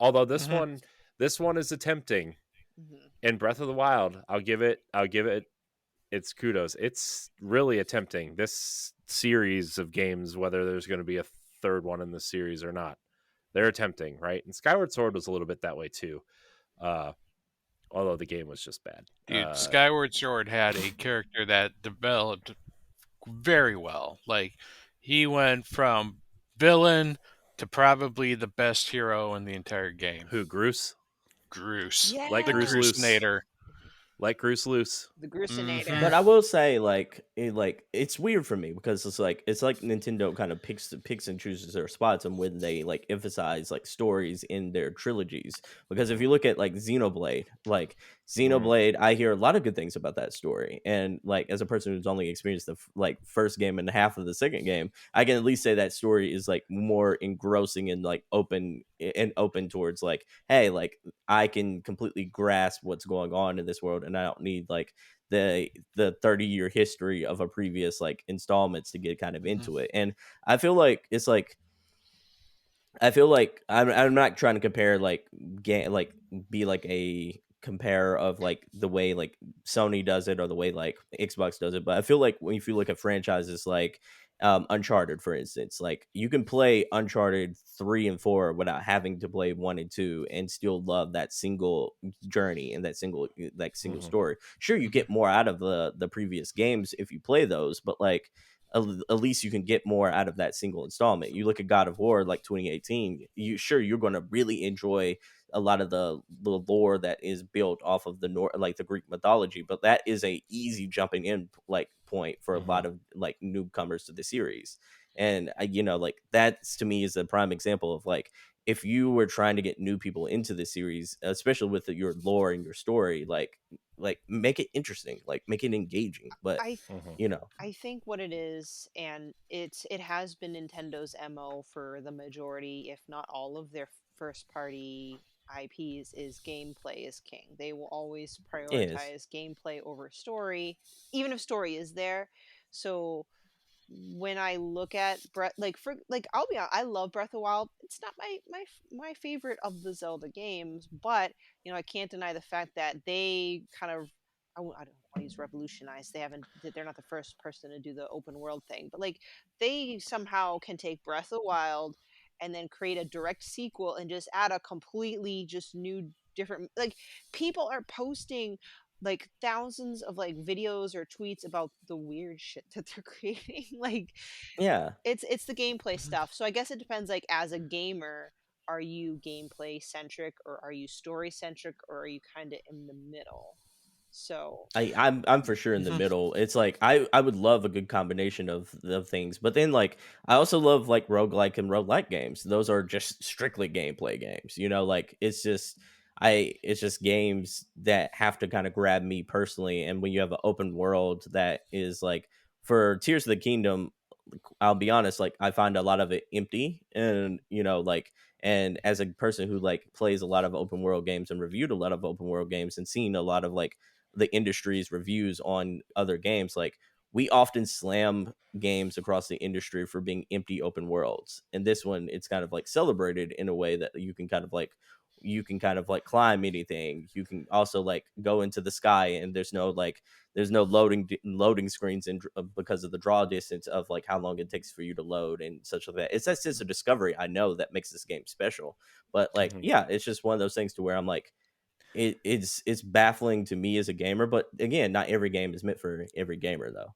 one is attempting in Breath of the Wild, I'll give it its kudos. It's really attempting this series of games, whether there's going to be a third one in the series or not. They're attempting, right? And Skyward Sword was a little bit that way too. Although the game was just bad. Dude, Skyward Sword had a character that developed very well. Like, he went from villain to probably the best hero in the entire game. Who, Groose? Groose. Yeah. Like The Groose loose. Groosinator. Like Groose loose. The Groosinator. But I will say, it's weird for me because it's like Nintendo kind of picks and chooses their spots and when they like emphasize like stories in their trilogies. Because if you look at like Xenoblade, I hear a lot of good things about that story. And like as a person who's only experienced the first game and half of the second game, I can at least say that story is like more engrossing and like open towards like, hey, like I can completely grasp what's going on in this world and I don't need like the 30-year history of a previous like installments to get kind of into it. And I feel like it's like I'm not trying to compare like game like be like a compare of like the way like Sony does it or the way like Xbox does it, but I feel like when if you look at franchises like Uncharted, for instance, like you can play Uncharted 3 and 4 without having to play 1 and 2 and still love that single journey and that single story. Sure, you get more out of the previous games if you play those, but like at least you can get more out of that single installment. You look at God of War like 2018, you're going to really enjoy a lot of the lore that is built off of like the Greek mythology, but that is a easy jumping in like point for a lot of like newcomers to the series. And like that's to me is a prime example of like if you were trying to get new people into the series, especially with your lore and your story, like make it interesting, like make it engaging. But I you know, I think what it is, and it has been Nintendo's MO for the majority, if not all of their first party IPs, is gameplay is king. They will always is prioritize gameplay over story, even if story is there. So when I look at I'll be honest, I love Breath of the Wild. It's not my favorite of the Zelda games, but I can't deny the fact that they kind of I don't want to use revolutionize. They're not the first person to do the open world thing, but like they somehow can take Breath of the Wild and then create a direct sequel and just add a completely just new different like people are posting like thousands of like videos or tweets about the weird shit that they're creating. Like yeah. it's the gameplay stuff. So I guess it depends, like as a gamer, are you gameplay centric or are you story centric or are you kind of in the middle? So I'm for sure in the middle. It's like I would love a good combination of the things, but then like I also love like roguelike and roguelike games. Those are just strictly gameplay games. Like it's just games that have to kind of grab me personally. And when you have an open world that is like for Tears of the Kingdom, I'll be honest, like I find a lot of it empty, and like and as a person who like plays a lot of open world games and reviewed a lot of open world games and seen a lot of like the industry's reviews on other games, like we often slam games across the industry for being empty open worlds, and this one it's kind of like celebrated in a way that you can kind of like climb anything. You can also like go into the sky, and there's no loading screens because of the draw distance of like how long it takes for you to load and such like that. It's that sense of discovery I know that makes this game special. But like yeah, it's just one of those things to where I'm like it's baffling to me as a gamer, but again, not every game is meant for every gamer though.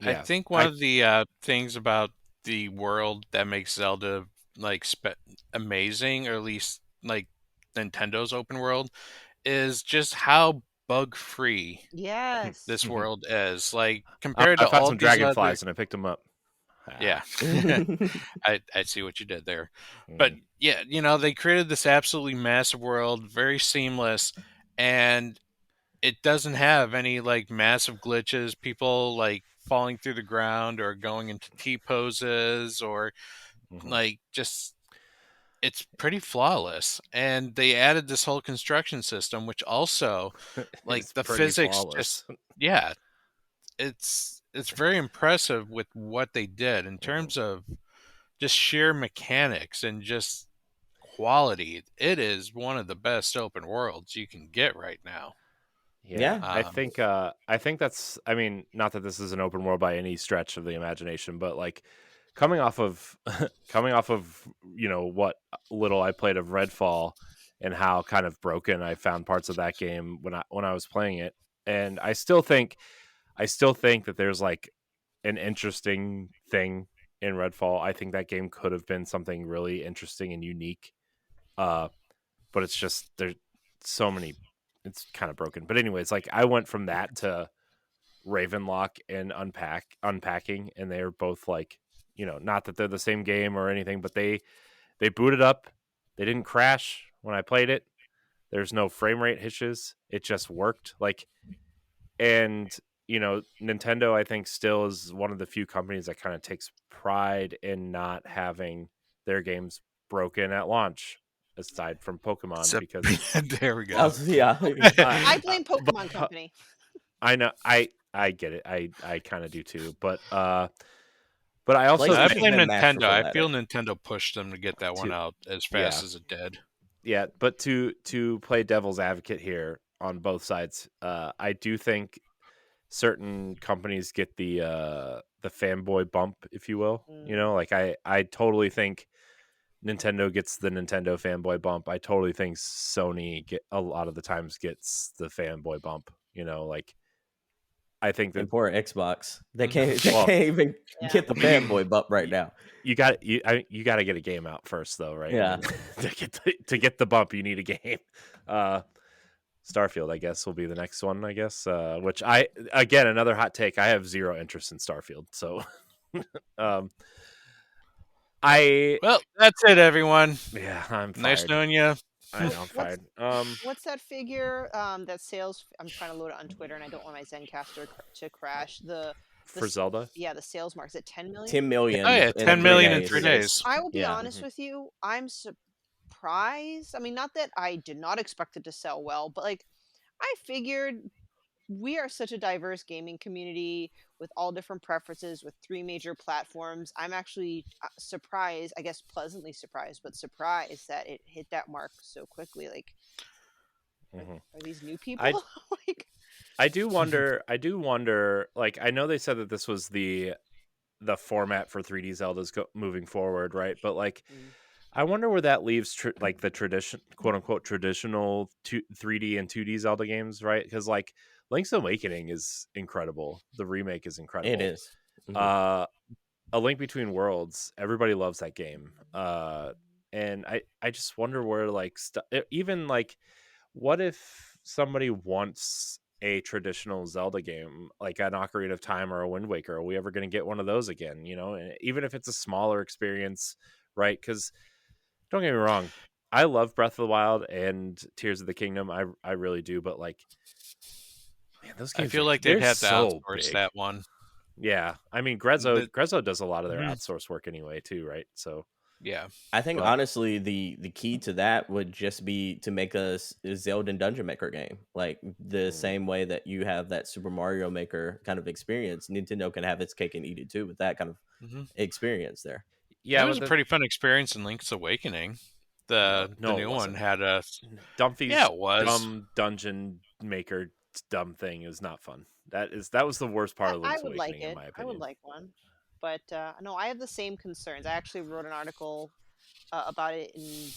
I think one of the things about the world that makes Zelda like amazing, or at least like Nintendo's open world, is just how bug free yes. this world is. Like compared I to found all some these dragonflies and I picked them up. Yeah, I see what you did there. But yeah, they created this absolutely massive world, very seamless, and it doesn't have any like massive glitches, people like falling through the ground or going into T poses or like just it's pretty flawless. And they added this whole construction system, which also like the physics flawless. just yeah, it's very impressive with what they did in terms of just sheer mechanics and just quality. It is one of the best open worlds you can get right now. Yeah, I think that's. I mean, not that this is an open world by any stretch of the imagination, but like coming off of what little I played of Redfall and how kind of broken I found parts of that game when I was playing it, and I still think that there's like an interesting thing in Redfall. I think that game could have been something really interesting and unique, but it's just there's so many. It's kind of broken, but anyways, like I went from that to Ravenlock and unpacking, and they're both like, not that they're the same game or anything, but they booted up. They didn't crash when I played it. There's no frame rate hitches. It just worked. Like, and Nintendo, I think, still is one of the few companies that kind of takes pride in not having their games broken at launch, aside from Pokemon, because there we go. Yeah, I blame Pokemon Company. I know. I get it. I kind of do too. But I also I PlayStation's blame been Nintendo. masterful I at feel it. Nintendo pushed them to get that one out as fast as it did. Yeah, but to play devil's advocate here on both sides, I do think certain companies get the fanboy bump, if you will. You know, like I totally think Nintendo gets the Nintendo fanboy bump. I totally think Sony a lot of the times gets the fanboy bump. You know, like I think that And poor Xbox, they well, can't even get the you fanboy bump right now. you got you got to get a game out first, though, right? Yeah. I mean, to get the bump, you need a game. Starfield, I guess, will be the next one. I guess, which again another hot take. I have zero interest in Starfield, so Well, that's it, everyone. Yeah, I'm fired. Nice knowing you. I know, I'm fired. What's that figure? That sales. I'm trying to load it on Twitter, and I don't want my Zencaster to crash. For Zelda, yeah, the sales mark is at 10 million. 10 million. Oh yeah, in 10 3 million in days. 3 days. I will be Yeah. honest with you. I'm surprised. I mean, not that I did not expect it to sell well, but like I figured we are such a diverse gaming community with all different preferences with 3 major platforms. I'm actually surprised, I guess pleasantly surprised, but surprised that it hit that mark so quickly. Like, are these new people? Like, I do wonder. Like, I know they said that this was the format for 3D Zeldas moving forward, right? But like, I wonder where that leaves like the tradition, quote unquote, traditional 3D and 2D Zelda games, right? Because like Link's Awakening is incredible. The remake is incredible. It is. A Link Between Worlds, everybody loves that game. And I just wonder where like even like, what if somebody wants a traditional Zelda game like an Ocarina of Time or a Wind Waker? Are we ever going to get one of those again? You know, and even if it's a smaller experience, right? Because don't get me wrong, I love Breath of the Wild and Tears of the Kingdom. I really do, but like, man, those games. I feel like they'd have to outsource that one. Yeah, I mean, Grezzo does a lot of their outsource work anyway, too, right? So yeah, I think honestly the key to that would just be to make a Zelda Dungeon Maker game, like the same way that you have that Super Mario Maker kind of experience. Nintendo can have its cake and eat it too with that kind of experience there. Yeah, it was a pretty fun experience in Link's Awakening. The new one had a Dumpy's it was. dumb dungeon maker dumb thing is not fun. That was the worst part of Link's Awakening, in my opinion. I would like one, but no, I have the same concerns. I actually wrote an article about it in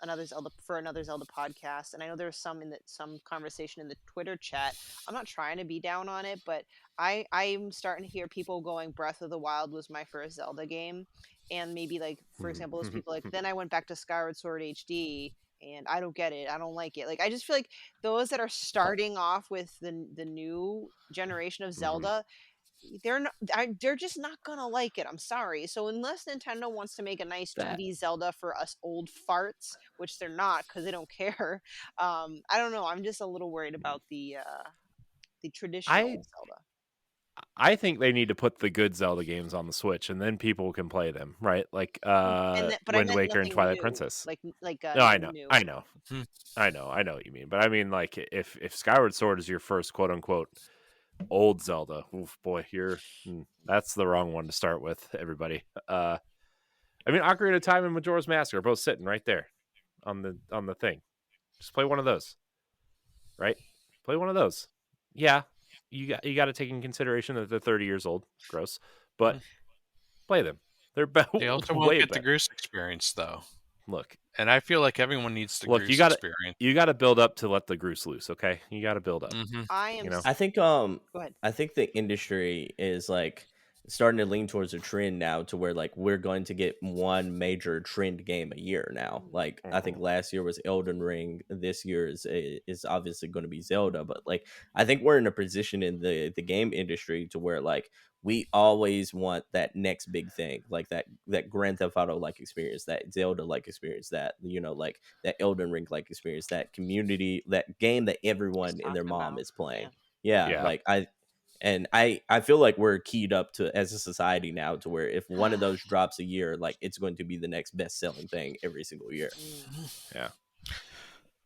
another Zelda podcast, and I know there's some conversation in the Twitter chat. I'm not trying to be down on it, but I'm starting to hear people going, Breath of the Wild was my first Zelda game, and maybe like, for example, those people like, then I went back to Skyward Sword HD and I don't get it, I don't like it. Like, I just feel like those that are starting off with the new generation of Zelda, they're just not gonna like it. I'm sorry. So unless Nintendo wants to make a nice 2D Zelda for us old farts, which they're not because they don't care, I don't know. I'm just a little worried about the traditional Zelda. I think they need to put the good Zelda games on the Switch, and then people can play them, right? Like Wind Waker and Twilight Princess. No, I know, I know what you mean. But I mean, like, if Skyward Sword is your first quote unquote old Zelda, oof, boy, that's the wrong one to start with, everybody. I mean, Ocarina of Time and Majora's Mask are both sitting right there on the thing. Just play one of those, right? Play one of those. Yeah. You got to take in consideration that they're 30 years old. Gross. But play them. They're better. They also won't get the Goose experience, though. Look. And I feel like everyone needs the Goose experience. You got to build up to let the Goose loose, okay? You got to build up. I think Go ahead. I think the industry is like starting to lean towards a trend now to where like we're going to get one major trend game a year now. Like I think last year was Elden Ring, this year is obviously going to be Zelda, but like I think we're in a position in the game industry to where like we always want that next big thing, like that Grand Theft Auto like experience, that Zelda like experience, that like that Elden Ring like experience, that community, that game that everyone and their mom is playing. Yeah. Like I feel like we're keyed up to as a society now to where if one of those drops a year, like it's going to be the next best selling thing every single year. Yeah.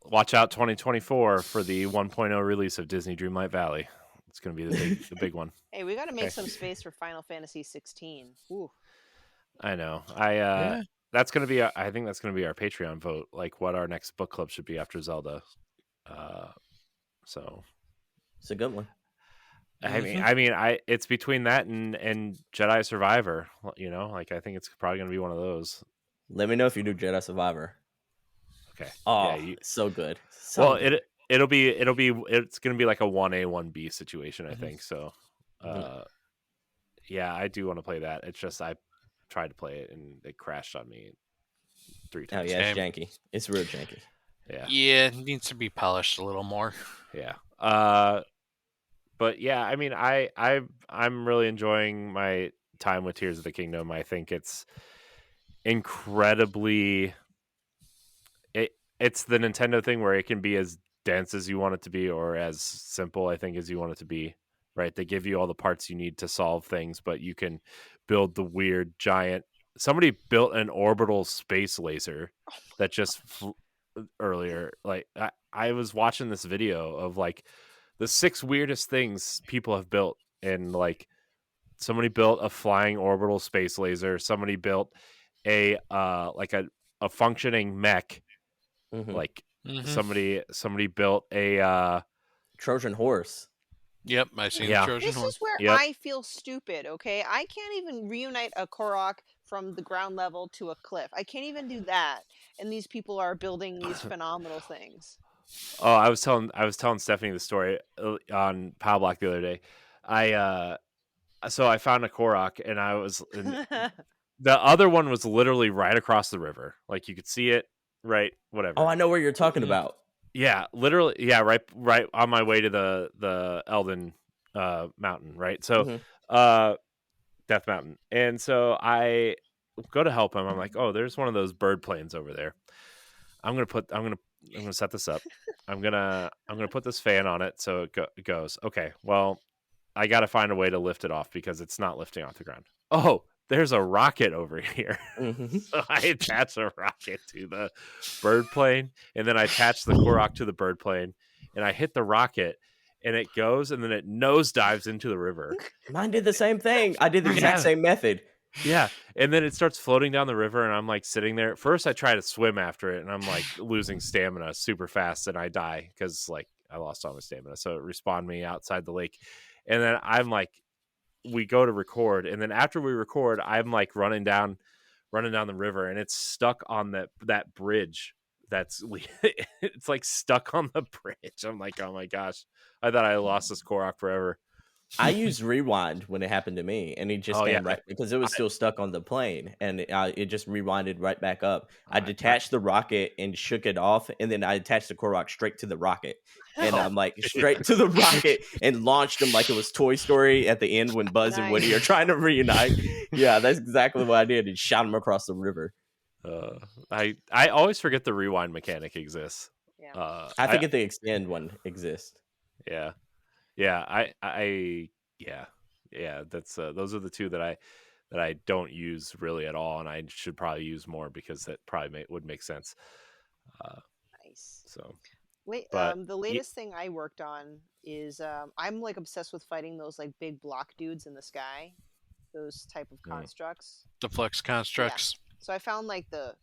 Watch out 2024 for the 1.0 release of Disney Dreamlight Valley. It's going to be the big one. Hey, we got to make some space for Final Fantasy 16. Ooh. I know. That's going to be. I think that's going to be our Patreon vote. Like what our next book club should be after Zelda. So it's a good one. It's between that and Jedi Survivor. You know, like I think it's probably going to be one of those. Let me know if you do Jedi Survivor. Okay. Oh, so good. So good. It's going to be like a 1A 1B situation, I think. So, yeah, I do want to play that. It's just I tried to play it and it crashed on me 3 times. Oh yeah, it's janky. It's real janky. Yeah, it needs to be polished a little more. Yeah. But yeah, I mean, I'm really enjoying my time with Tears of the Kingdom. I think it's incredibly. It's the Nintendo thing where it can be as dense as you want it to be, or as simple, I think, as you want it to be. Right? They give you all the parts you need to solve things, but you can build the weird giant. Somebody built an orbital space laser that just earlier. Like I was watching this video of like the 6 weirdest things people have built, and like somebody built a flying orbital space laser. Somebody built a functioning mech. Like somebody built a Trojan horse. Yep, I seen the Trojan horse. This is where I feel stupid, okay? I can't even reunite a Korok from the ground level to a cliff. I can't even do that. And these people are building these phenomenal things. Oh, I was telling Stephanie the story on Pow Block the other day. So I found a Korok, and the other one was literally right across the river. Like you could see it, right? Whatever. Oh, I know where you're talking about. Yeah, literally. Yeah, right on my way to the Elden mountain, right? So, Death Mountain, and so I go to help him. I'm like, oh, there's one of those bird planes over there. I'm gonna set this up. I'm gonna put this fan on it so it goes. Okay, well, I got to find a way to lift it off because it's not lifting off the ground. Oh, there's a rocket over here. So I attach a rocket to the bird plane, and then I attach the Korok to the bird plane, and I hit the rocket, and it goes, and then it nosedives into the river. Mine did the same thing. I did the exact same method. Yeah, and then it starts floating down the river, and I'm like sitting there. At first, I try to swim after it, and I'm like losing stamina super fast, and I die because like I lost all my stamina. So it respawned me outside the lake, and then I'm like, we go to record, and then after we record, I'm like running down the river, and it's stuck on that bridge. It's like stuck on the bridge. I'm like, oh my gosh, I thought I lost this Korok forever. I used rewind when it happened to me, and it just came right because it was still stuck on the plane, and it just rewinded right back up. I detached the rocket and shook it off, and then I attached the Korok straight to the rocket, and I'm like straight to the rocket and launched them like it was Toy Story at the end when Buzz and Woody are trying to reunite. Yeah, that's exactly what I did, and shot them across the river. I always forget the rewind mechanic exists. Yeah. I think the extend one exists. Yeah. That's those are the two that I don't use really at all, and I should probably use more because that probably would make sense. Nice. So, the latest thing I worked on is I'm like obsessed with fighting those like big block dudes in the sky, those type of constructs. The Flex constructs. Yeah. So I found like the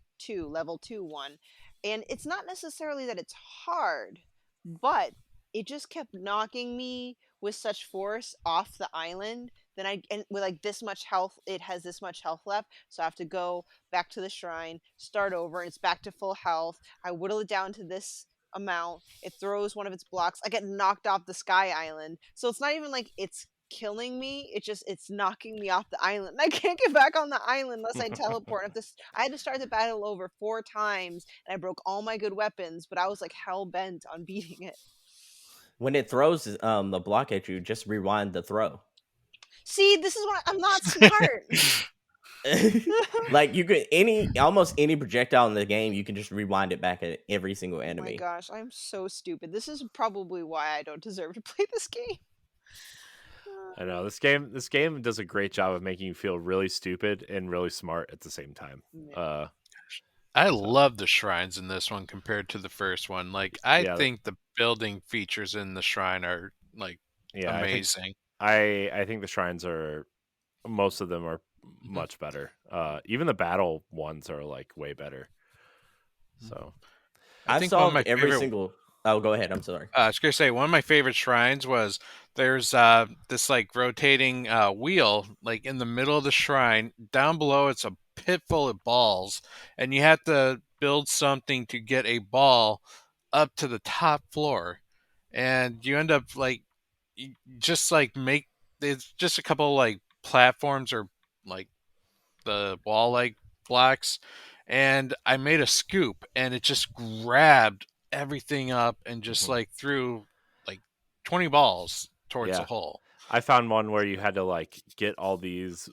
level 2 one, and it's not necessarily that it's hard, but it just kept knocking me with such force off the island. And with like this much health, it has this much health left. So I have to go back to the shrine, start over, and it's back to full health. I whittle it down to this amount. It throws one of its blocks. I get knocked off the sky island. So it's not even like it's killing me. It's knocking me off the island. I can't get back on the island unless I teleport. I had to start the battle over 4 times, and I broke all my good weapons, but I was like hell bent on beating it. When it throws the block at you, just rewind the throw. See, this is what I'm not smart. Like you could almost any projectile in the game, you can just rewind it back at every single enemy. Oh my gosh, I'm so stupid. This is probably why I don't deserve to play this game. I know this game does a great job of making you feel really stupid and really smart at the same time. I love the shrines in this one compared to the first one. Like I think the building features in the shrine are like Yeah, amazing. I think the shrines are, most of them are much better. Even the battle ones are like way better. So I I've think one of solved my every favorite. single. Oh, go ahead. I'm sorry. I was gonna say one of my favorite shrines was there's this like rotating wheel like in the middle of the shrine. Down below, it's a pit full of balls, and you have to build something to get a ball up to the top floor, and you end up like just like make it's just a couple like platforms or like the wall like blocks, and I made a scoop and it just grabbed everything up and just like threw like 20 balls towards the yeah, hole. I found one where you had to like get all these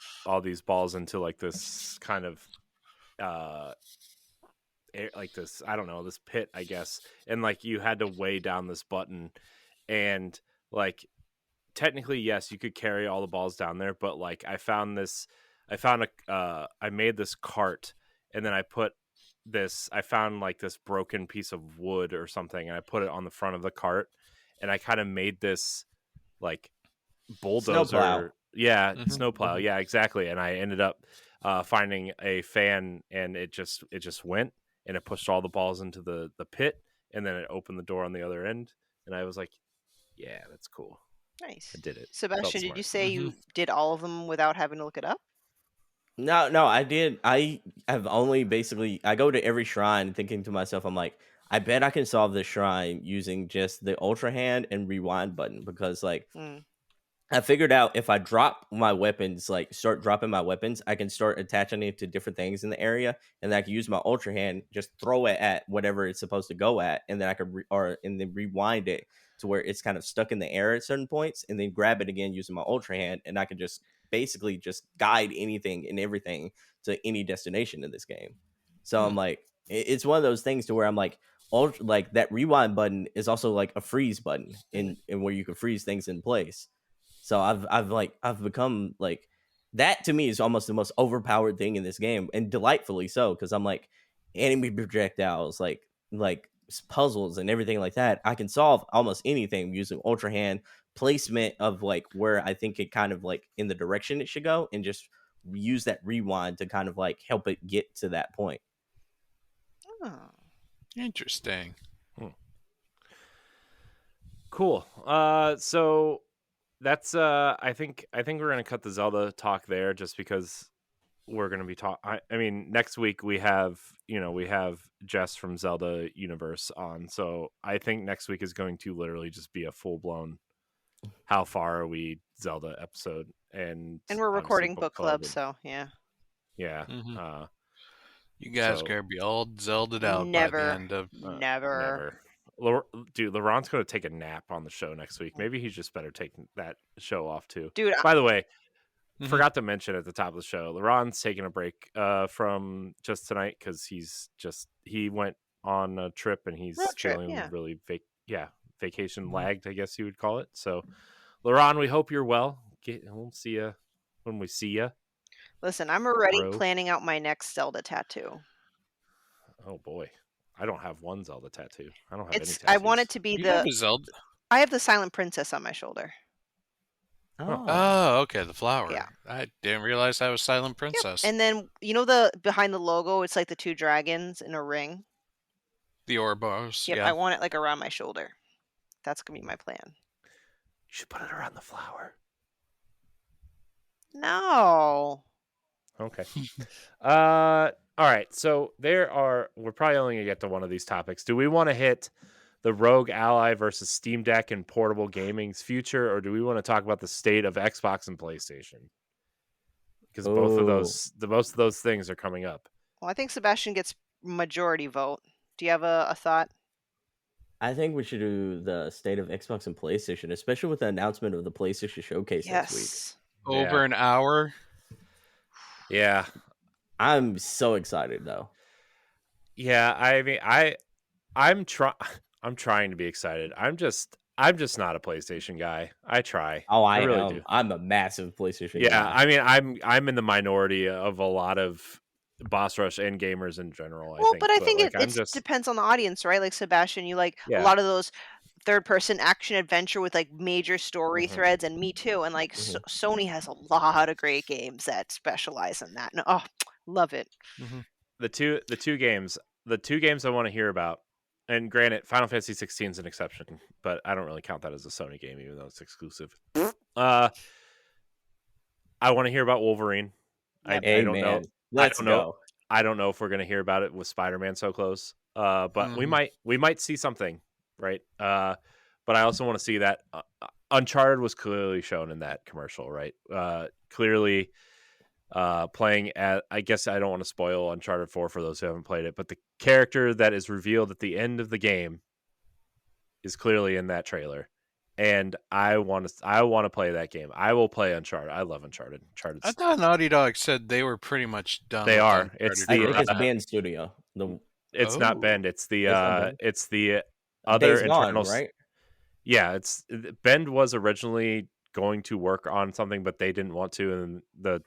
balls into like this kind of uh like this, I don't know, this pit, I guess, and like you had to weigh down this button, and like technically yes, you could carry all the balls down there, but like I made this cart, and then I found like this broken piece of wood or something, and I put it on the front of the cart, and I kind of made this like Snowplow. bulldozer, yeah, Mm-hmm. snowplow, yeah, exactly. And I ended up finding a fan, and it just went, and it pushed all the balls into the pit, and then it opened the door on the other end, and I was like, yeah, that's cool. Nice. I did it. Felt Sebastian, did you smart. say Mm-hmm. you did all of them without having to look it up? No, I did. I have only basically. I go to every shrine thinking to myself, I'm like, I bet I can solve this shrine using just the Ultra Hand and Rewind button, because like Mm. I figured out if I drop my weapons, like start dropping my weapons, I can start attaching it to different things in the area, and then I can use my Ultra Hand, just throw it at whatever it's supposed to go at, and then I could and then rewind it to where it's kind of stuck in the air at certain points, and then grab it again using my Ultra Hand, and I could just basically just guide anything and everything to any destination in this game. So I'm like, it's one of those things to where I'm like, like that rewind button is also like a freeze button in where you can freeze things in place. So I've become like, that to me is almost the most overpowered thing in this game, and delightfully so, because I'm like, enemy projectiles, like puzzles and everything like that. I can solve almost anything using Ultra Hand, placement of like where I think it kind of like in the direction it should go, and just use that rewind to kind of like help it get to that point. Oh. Interesting. Cool. So that's I think we're gonna cut the Zelda talk there, just because we're gonna be I mean, next week we have Jess from Zelda Universe on, so I think next week is going to literally just be a full blown how far are we Zelda episode, and we're obviously recording book club, so yeah. yeah. Mm-hmm. You guys gotta be all Zelda'd out by the end of. Never. Dude, Laurent's going to take a nap on the show next week. Maybe he's just better taking that show off too. Dude, by the way, Mhm. forgot to mention at the top of the show, Laurent's taking a break from just tonight, because he went on a trip, and he's road trip, feeling yeah. really vacation lagged, I guess you would call it. So, Laurent, we hope you're well. We'll see you when we see you. Listen, I'm already Bro. planning out my next Zelda tattoo. Oh boy, I don't have one Zelda tattoo. I don't have any tattoos. I want it to be You have a Zelda. I have the Silent Princess on my shoulder. Oh, okay, the flower. Yeah. I didn't realize that was Silent Princess. Yep. And then the behind the logo, it's like the two dragons in a ring. The Orbos. Yep, Yeah. I want it like around my shoulder. That's gonna be my plan. You should put it around the flower. No. Okay. All right. So we're probably only gonna get to one of these topics. Do we want to hit the Rogue Ally versus Steam Deck and portable gaming's future, or do we want to talk about the state of Xbox and PlayStation? Because most of those things are coming up. Well, I think Sebastian gets majority vote. Do you have a thought? I think we should do the state of Xbox and PlayStation, especially with the announcement of the PlayStation Showcase next week. Over an hour. Yeah. I'm so excited though. Yeah, I mean, I'm trying to be excited. I'm just not a PlayStation guy. I try. Oh, I really am. do. I'm a massive PlayStation guy. guy. I mean, I'm in the minority of a lot of boss rush and gamers in general. But I think it depends on the audience, right? Like Sebastian, you like a lot of those third-person action adventure with like major story threads, and me too. And like Sony has a lot of great games that specialize in that. And love it. The two games I want to hear about, and granted, Final Fantasy 16 is an exception, but I don't really count that as a Sony game, even though it's exclusive. I want to hear about Wolverine. Yep. I don't know. Let's go. I don't know if we're going to hear about it with Spider-Man so close. But we might see something, right? But I also want to see that Uncharted was clearly shown in that commercial, right? Clearly playing at, I guess I don't want to spoil Uncharted 4 for those who haven't played it, but the character that is revealed at the end of the game is clearly in that trailer. And I want to play that game. I will play Uncharted. I love Uncharted. I thought Naughty Dog said they were pretty much done. They are. Uncharted. It's I think it's Bend Studio. It's not Bend. It's the other Days internal. Gone, right? Yeah, it's Bend was originally going to work on something, but they didn't want to, and the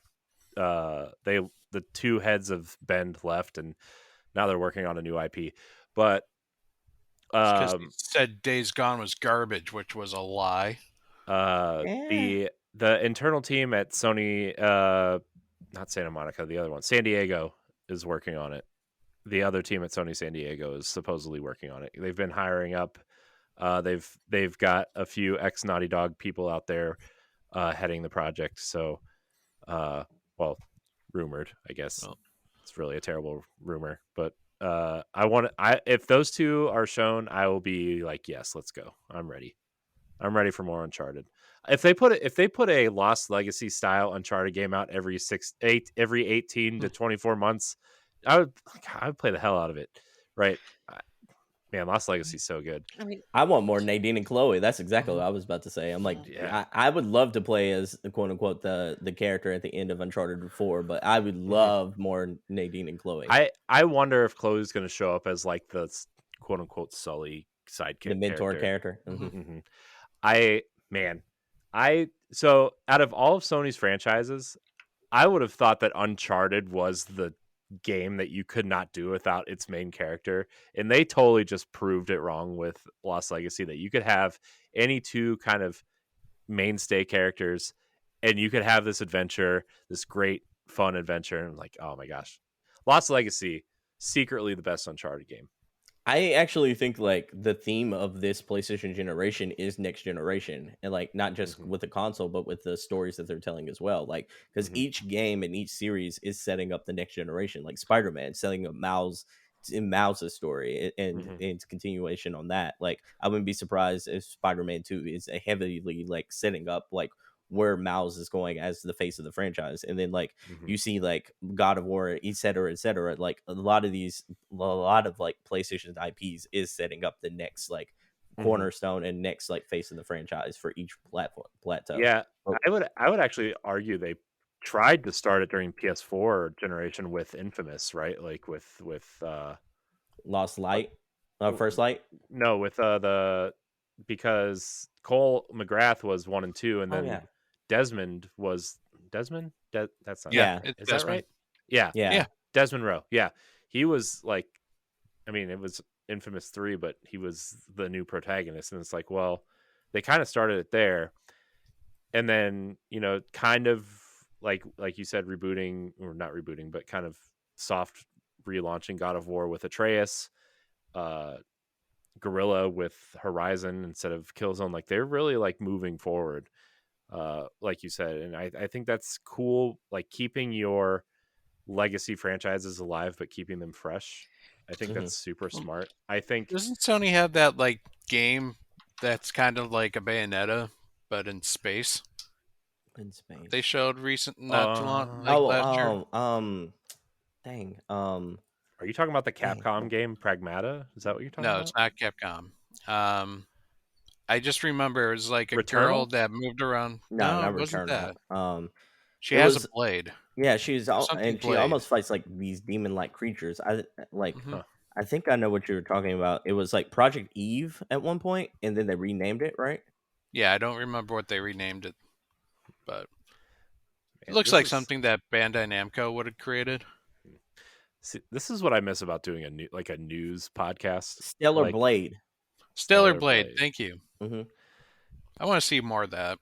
two heads of Bend left, and now they're working on a new IP. But because he said Days Gone was garbage, which was a lie. The internal team at Sony, not Santa Monica, the other one, San Diego, is working on it. The other team at Sony San Diego is supposedly working on it. They've been hiring up. They've got a few ex Naughty Dog people out there heading the project. So, well, rumored, I guess. Well, it's really a terrible rumor, but if those two are shown, I will be like, yes, let's go. I'm ready for more Uncharted. If they put a Lost Legacy style Uncharted game out every 18 to 24 months, I would play the hell out of it. Right. Man, Lost Legacy is so good. I want more Nadine and Chloe. That's exactly what I was about to say. I'm like, I would love to play as quote unquote the character at the end of Uncharted 4, but I would love more Nadine and Chloe. I wonder if Chloe's going to show up as like the quote unquote Sully sidekick, the mentor character. So out of all of Sony's franchises, I would have thought that Uncharted was the game that you could not do without its main character, and they totally just proved it wrong with Lost Legacy, that you could have any two kind of mainstay characters and you could have this adventure, this great fun adventure. And I'm like, oh my gosh, Lost Legacy, secretly the best Uncharted game. I actually think like the theme of this PlayStation generation is next generation, and like not just with the console, but with the stories that they're telling as well. Like because each game and each series is setting up the next generation. Like Spider-Man setting up Miles' story and its continuation on that. Like I wouldn't be surprised if Spider-Man 2 is a heavily like setting up like where Miles is going as the face of the franchise. And then like you see like God of War, et cetera, like a lot of like PlayStation's IPs is setting up the next like cornerstone and next like face of the franchise for each plateau. Yeah, I would actually argue they tried to start it during PS4 generation with Infamous, right? Like with Lost Light, First Light. No, with because Cole McGrath was 1 and 2, and then Desmond was Desmond. That's not Is Desmond. that right? Yeah. Desmond Rowe. Yeah, he was like, I mean, it was Infamous 3, but he was the new protagonist, and it's like, well, they kind of started it there, and then kind of like you said, rebooting, or not rebooting, but kind of soft relaunching God of War with Atreus, Guerrilla with Horizon instead of Killzone. Like they're really like moving forward, like you said, and I think that's cool. Like keeping your legacy franchises alive, but keeping them fresh. I think that's super smart. I think doesn't Sony have that like game that's kind of like a Bayonetta but in space? They showed last year. Dang. Are you talking about the Capcom game Pragmata? Is that what you're talking about? No, it's not Capcom. I just remember it was like a girl that moved around. No, it wasn't that. She has a blade. Yeah, she almost fights like these demon-like creatures. I think I know what you were talking about. It was like Project Eve at one point, and then they renamed it, right? Yeah, I don't remember what they renamed it, but it looks like something that Bandai Namco would have created. See, this is what I miss about doing a news podcast. Stellar Blade. Stellar Blade. Thank you. Mm-hmm. I want to see more of that.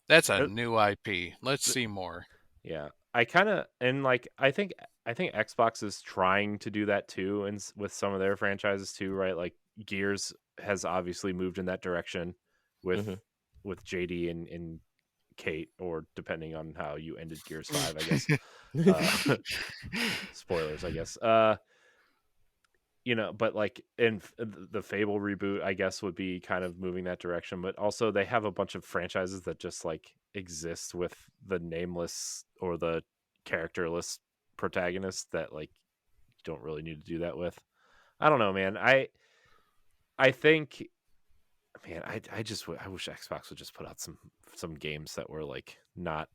That's a new IP. Let's see more. Yeah, I kind of and like I think Xbox is trying to do that too, and with some of their franchises too, right? Like Gears has obviously moved in that direction with JD and Kate, or depending on how you ended Gears 5, I guess. Spoilers, I guess. But like in the Fable reboot, I guess would be kind of moving that direction. But also they have a bunch of franchises that just like exist with the nameless or the characterless protagonist that like you don't really need to do that with. I don't know, man. I think, man, I wish Xbox would just put out some games that were like not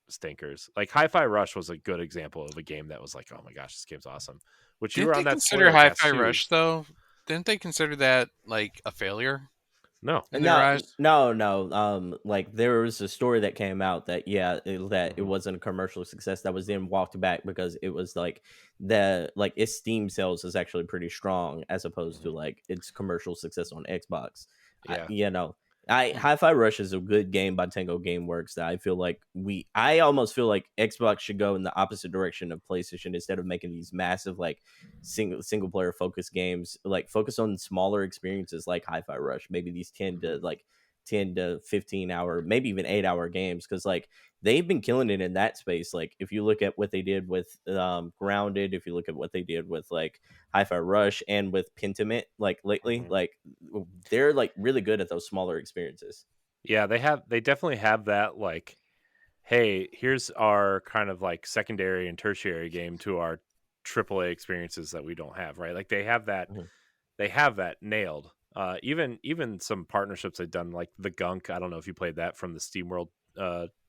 stinkers. Like Hi-Fi Rush was a good example of a game that was like, oh my gosh, this game's awesome. Which you were on that consider Hi-Fi Rush though? Didn't they consider that like a failure? No, in their eyes? No. Like there was a story that came out that it wasn't a commercial success, that was then walked back because it was like its Steam sales is actually pretty strong as opposed to like its commercial success on Xbox. Yeah. Hi-Fi Rush is a good game by Tango Gameworks that I feel like I almost feel like Xbox should go in the opposite direction of PlayStation. Instead of making these massive like single player focused games, like focus on smaller experiences like Hi-Fi Rush. Maybe these 10 to 15 hour, maybe even 8-hour games, because like they've been killing it in that space. Like if you look at what they did with Grounded, if you look at what they did with like Hi-Fi Rush and with Pentiment, like lately, like they're like really good at those smaller experiences. Yeah, they definitely have that like, hey, here's our kind of like secondary and tertiary game to our AAA experiences that we don't have, right? Like they have that nailed. Even some partnerships they've done, like the Gunk. I don't know if you played that from the SteamWorld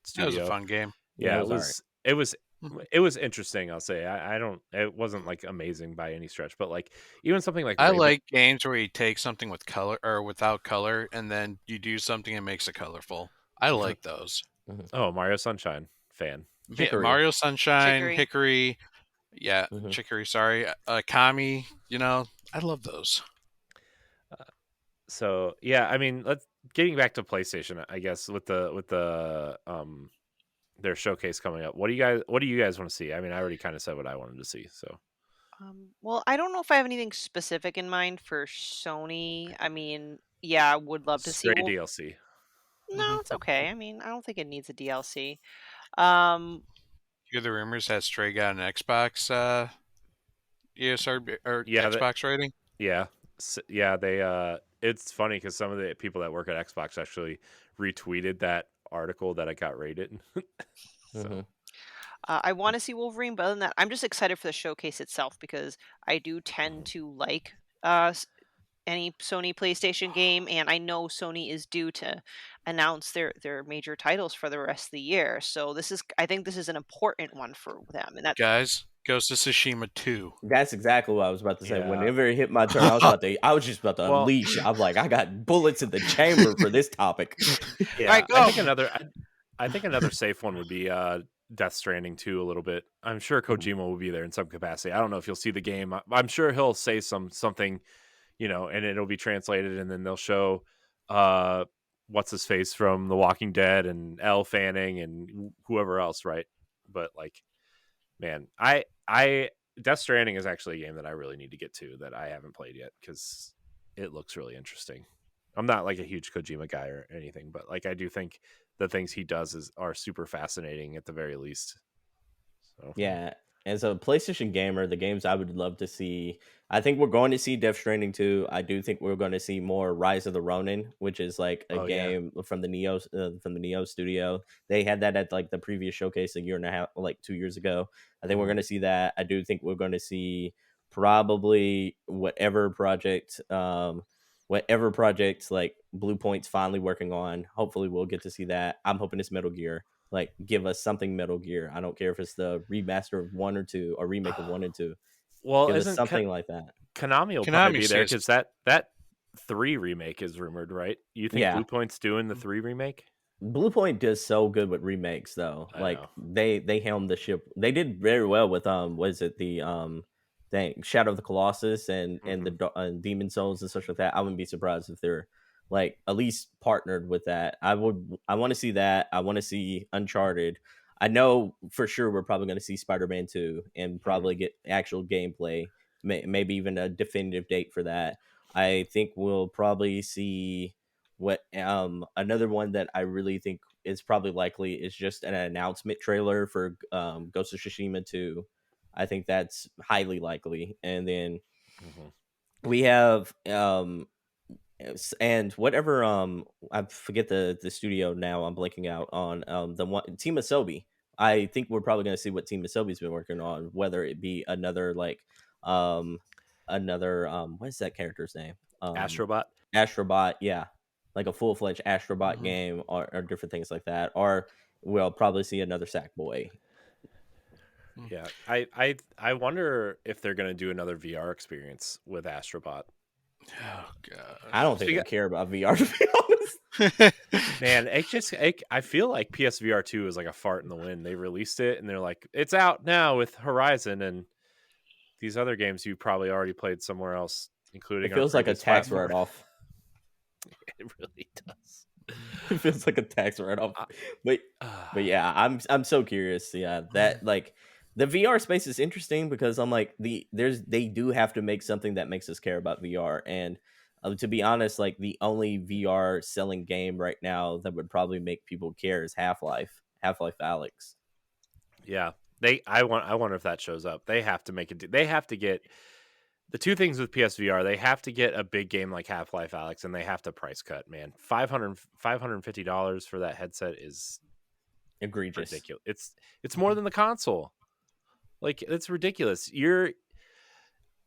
studio. That was a fun game. Yeah, it was interesting. I'll say it wasn't like amazing by any stretch, but like even something like I like games where you take something with color or without color, and then you do something and makes it colorful. I like those. Oh, Mario Sunshine fan. Mario Sunshine, Hickory. Yeah, Chicory. Sorry, Kami. I love those. So yeah, I mean, getting back to PlayStation, I guess with the their showcase coming up. What do you guys want to see? I mean, I already kind of said what I wanted to see. So, well, I don't know if I have anything specific in mind for Sony. I mean, yeah, I would love to see DLC. No, it's okay. I mean, I don't think it needs a DLC. You hear the rumors that Stray got an Xbox ESR or Xbox rating? Yeah. Yeah, they it's funny because some of the people that work at Xbox actually retweeted that article that I got rated. So I want to see Wolverine, but other than that, I'm just excited for the showcase itself because I do tend to like any Sony PlayStation game, and I know Sony is due to announce their major titles for the rest of the year. So I think this is an important one for them. And that, guys, Ghost of Tsushima 2. That's exactly what I was about to say. Yeah. Whenever it hit my turn, I was just about to unleash. I'm like, I got bullets in the chamber for this topic. Yeah, right, I think another safe one would be Death Stranding 2 a little bit. I'm sure Kojima will be there in some capacity. I don't know if you'll see the game. I'm sure he'll say something, and it'll be translated, and then they'll show what's his face from The Walking Dead and Elle Fanning and whoever else, right? But like, man, I Death Stranding is actually a game that I really need to get to that I haven't played yet because it looks really interesting. I'm not like a huge Kojima guy or anything, but like I do think the things he does are super fascinating at the very least. So yeah, as a PlayStation gamer, the games I would love to see, I think we're going to see Death Stranding 2. I do think we're going to see more Rise of the Ronin, which is like a game from the Neo studio. They had that at like the previous showcase a year and a half, like 2 years ago. I think we're going to see that. I do think we're going to see probably whatever project like Blue Point's finally working on. Hopefully we'll get to see that. I'm hoping it's Metal Gear. Like, give us something Metal Gear. I don't care if it's the remaster of 1 or 2 or remake of 1 and 2. Well, give us something like that. Konami will probably be there because that 3 remake is rumored, right? You think Blue Point's doing the 3 remake? Blue Point does so good with remakes, though. Like they helmed the ship. They did very well with what is it, the Shadow of the Colossus and the Demon Souls and such like that. I wouldn't be surprised if they're like at least partnered with that. I want to see that. I want to see Uncharted. I know for sure we're probably going to see Spider-Man 2 and probably get actual gameplay, maybe even a definitive date for that. I think we'll probably see what another one that I really think is probably likely is just an announcement trailer for Ghost of Tsushima 2. I think that's highly likely. And then we have and whatever I forget the studio now. I'm blanking out on the one Team Asobi. I think we're probably going to see what Team Asobi's been working on, whether it be another like what is that character's name? Astrobot, yeah. Like a full-fledged Astrobot game or different things like that. Or we'll probably see another Sackboy. Yeah, I wonder if they're going to do another VR experience with Astrobot. Oh god, I don't think they care about VR, to be honest. Man, I feel like PSVR 2 is like a fart in the wind. They released it and they're like, it's out now with Horizon and these other games you probably already played somewhere else, including. It feels like a tax write-off. It really does. It feels like a tax write-off. But yeah, I'm so curious. Yeah, that like the VR space is interesting because I'm like they do have to make something that makes us care about VR. And to be honest, like the only VR selling game right now that would probably make people care is Half-Life Alyx. Yeah, I wonder if that shows up. They have to make it. They have to get the two things with PSVR. They have to get a big game like Half-Life Alyx, and they have to price cut. Man, $550 for that headset is egregious. Ridiculous. It's more than the console. Like, it's ridiculous.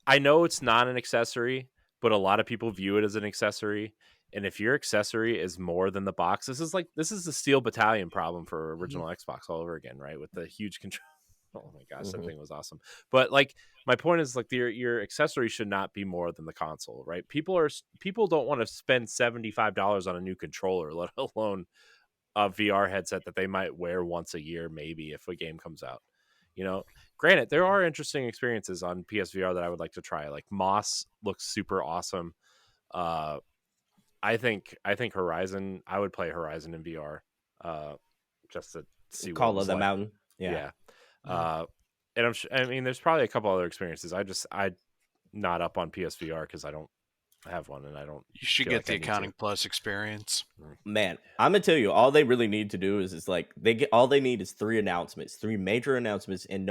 I know it's not an accessory, but a lot of people view it as an accessory. And if your accessory is more than the box, this is the Steel Battalion problem for original Xbox all over again, right? With the huge control. Oh my gosh, that thing was awesome. But like, my point is like your accessory should not be more than the console, right? People don't want to spend $75 on a new controller, let alone a VR headset that they might wear once a year, maybe if a game comes out. You know, granted, there are interesting experiences on PSVR that I would like to try. Like Moss looks super awesome. I think Horizon. I would play Horizon in VR, just to see Call what of the like. Mountain. Yeah. And I mean, there's probably a couple other experiences. I'm not up on PSVR because I don't have one, and I don't. You should get the Accounting Plus experience. Man, I'm gonna tell you, all they really need to do is like all they need is 3 major announcements, and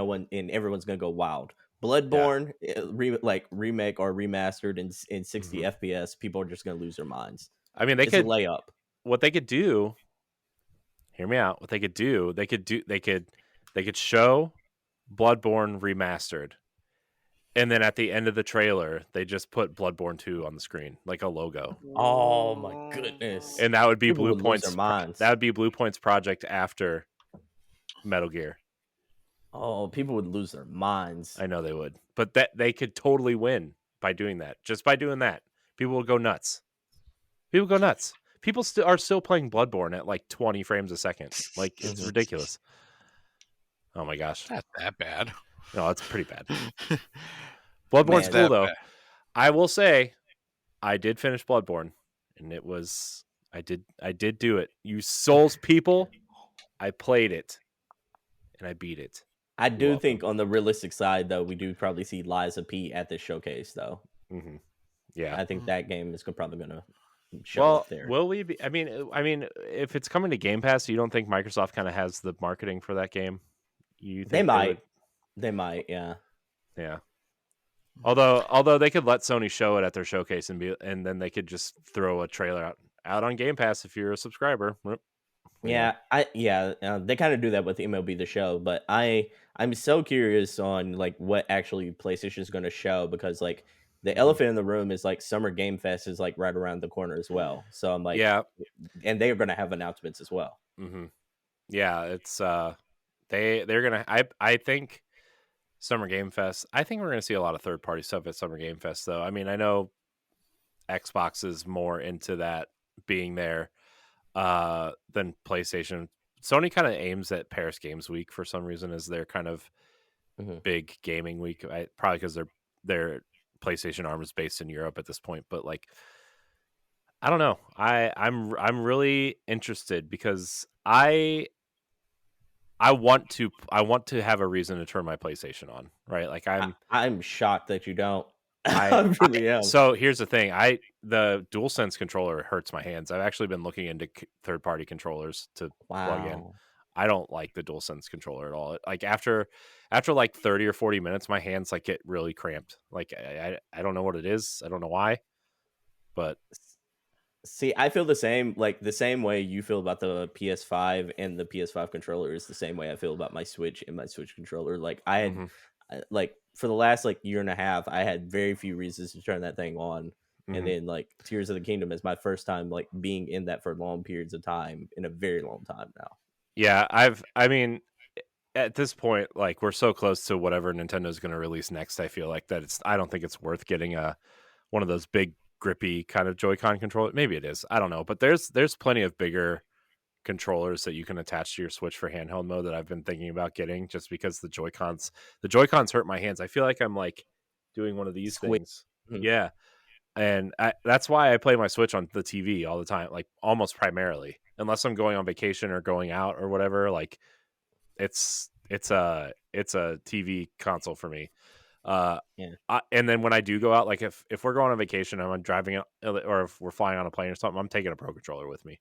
everyone's gonna go wild. Bloodborne, remake or remastered in 60 FPS, people are just gonna lose their minds. I mean, it's a layup. What they could do, hear me out. What they could do, they could show Bloodborne remastered, and then at the end of the trailer, they just put Bloodborne 2 on the screen, like a logo. Oh my goodness! And that would be People Blue would Point's. lose their minds. That would be Blue Point's project after Metal Gear. Oh, people would lose their minds. I know they would, but that they could totally win by doing that. Just by doing that, people will go nuts. People are still playing Bloodborne at like 20 frames a second. Like, it's ridiculous. Oh my gosh, not that bad. No, it's pretty bad. Bloodborne's cool though. Bad. I will say, I did finish Bloodborne, and it was I did do it. You Souls people, I played it, and I beat it. I do think on the realistic side, though, we do probably see Liza P at this showcase, though. Yeah, I think that game is probably going to show up there. Will we be? I mean, if it's coming to Game Pass, you don't think Microsoft kind of has the marketing for that game? You think they might? They might, yeah. Yeah. Although they could let Sony show it at their showcase and then they could just throw a trailer out on Game Pass if you're a subscriber. Yeah, they kind of do that with MLB The Show, but I'm so curious on like what actually PlayStation is going to show, because like the elephant in the room is like Summer Game Fest is like right around the corner as well. So I'm like, yeah, and they're going to have announcements as well. Yeah, it's they're gonna. I think Summer Game Fest. I think we're gonna see a lot of third party stuff at Summer Game Fest, though. I mean, I know Xbox is more into that being there than PlayStation. Sony kind of aims at Paris Games Week for some reason as their kind of big gaming week. Probably because they're their PlayStation arm is based in Europe at this point, but like I don't know. I'm really interested because I want to have a reason to turn my PlayStation on, right? Like I'm shocked that you don't. I really am. So here's the thing. The DualSense controller hurts my hands. I've actually been looking into third-party controllers to plug in. I don't like the DualSense controller at all. Like after like 30 or 40 minutes, my hands like get really cramped. Like I don't know what it is. I don't know why, but see, I feel the same. Like the same way you feel about the PS5 and the PS5 controller is the same way I feel about my Switch and my Switch controller. Like I had, like for the last like year and a half, I had very few reasons to turn that thing on. And then like Tears of the Kingdom is my first time like being in that for long periods of time in a very long time now. Yeah, I mean, at this point, like we're so close to whatever Nintendo's going to release next. I feel like that I don't think it's worth getting one of those big grippy kind of Joy-Con controller. Maybe it is. I don't know, but there's plenty of bigger controllers that you can attach to your Switch for handheld mode that I've been thinking about getting, just because the Joy-Cons hurt my hands. I feel like I'm like doing one of these things. Yeah. And that's why I play my Switch on the TV all the time, like almost primarily, unless I'm going on vacation or going out or whatever. Like it's a TV console for me. And then when I do go out, like if we're going on vacation, I'm driving or if we're flying on a plane or something, I'm taking a Pro controller with me.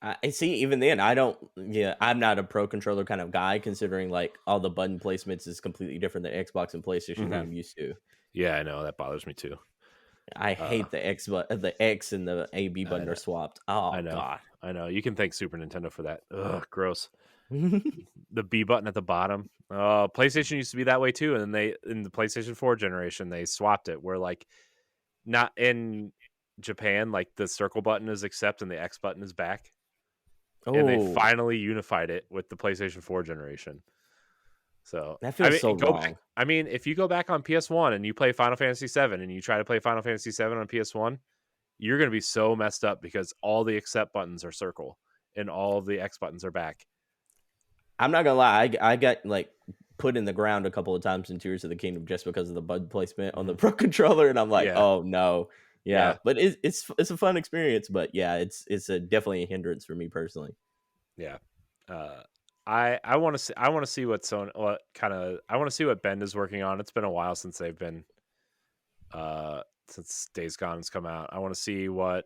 I see. Even then, I'm not a Pro controller kind of guy, considering like all the button placements is completely different than Xbox and PlayStation that I'm used to. Yeah, I know that bothers me too. I hate the X and the AB button are swapped. Oh, God. I know. You can thank Super Nintendo for that. Ugh, gross. The B button at the bottom. PlayStation used to be that way too, and then in the PlayStation 4 generation, they swapped it where like not in Japan, like the circle button is accept and the X button is back. And they finally unified it with the PlayStation 4 generation. So that feels so wrong. I mean, if you go back on PS1 and you play Final Fantasy 7 and you try to play Final Fantasy 7 on PS1, you're going to be so messed up because all the accept buttons are circle and all the X buttons are back. I'm not gonna lie, I got like put in the ground a couple of times in Tears of the Kingdom just because of the button placement on the Pro controller, and I'm like, oh no, yeah. But it's a fun experience, but yeah, it's definitely a hindrance for me personally. Yeah. I want to see what Bend is working on. It's been a while since they've been since Days Gone has come out. I want to see what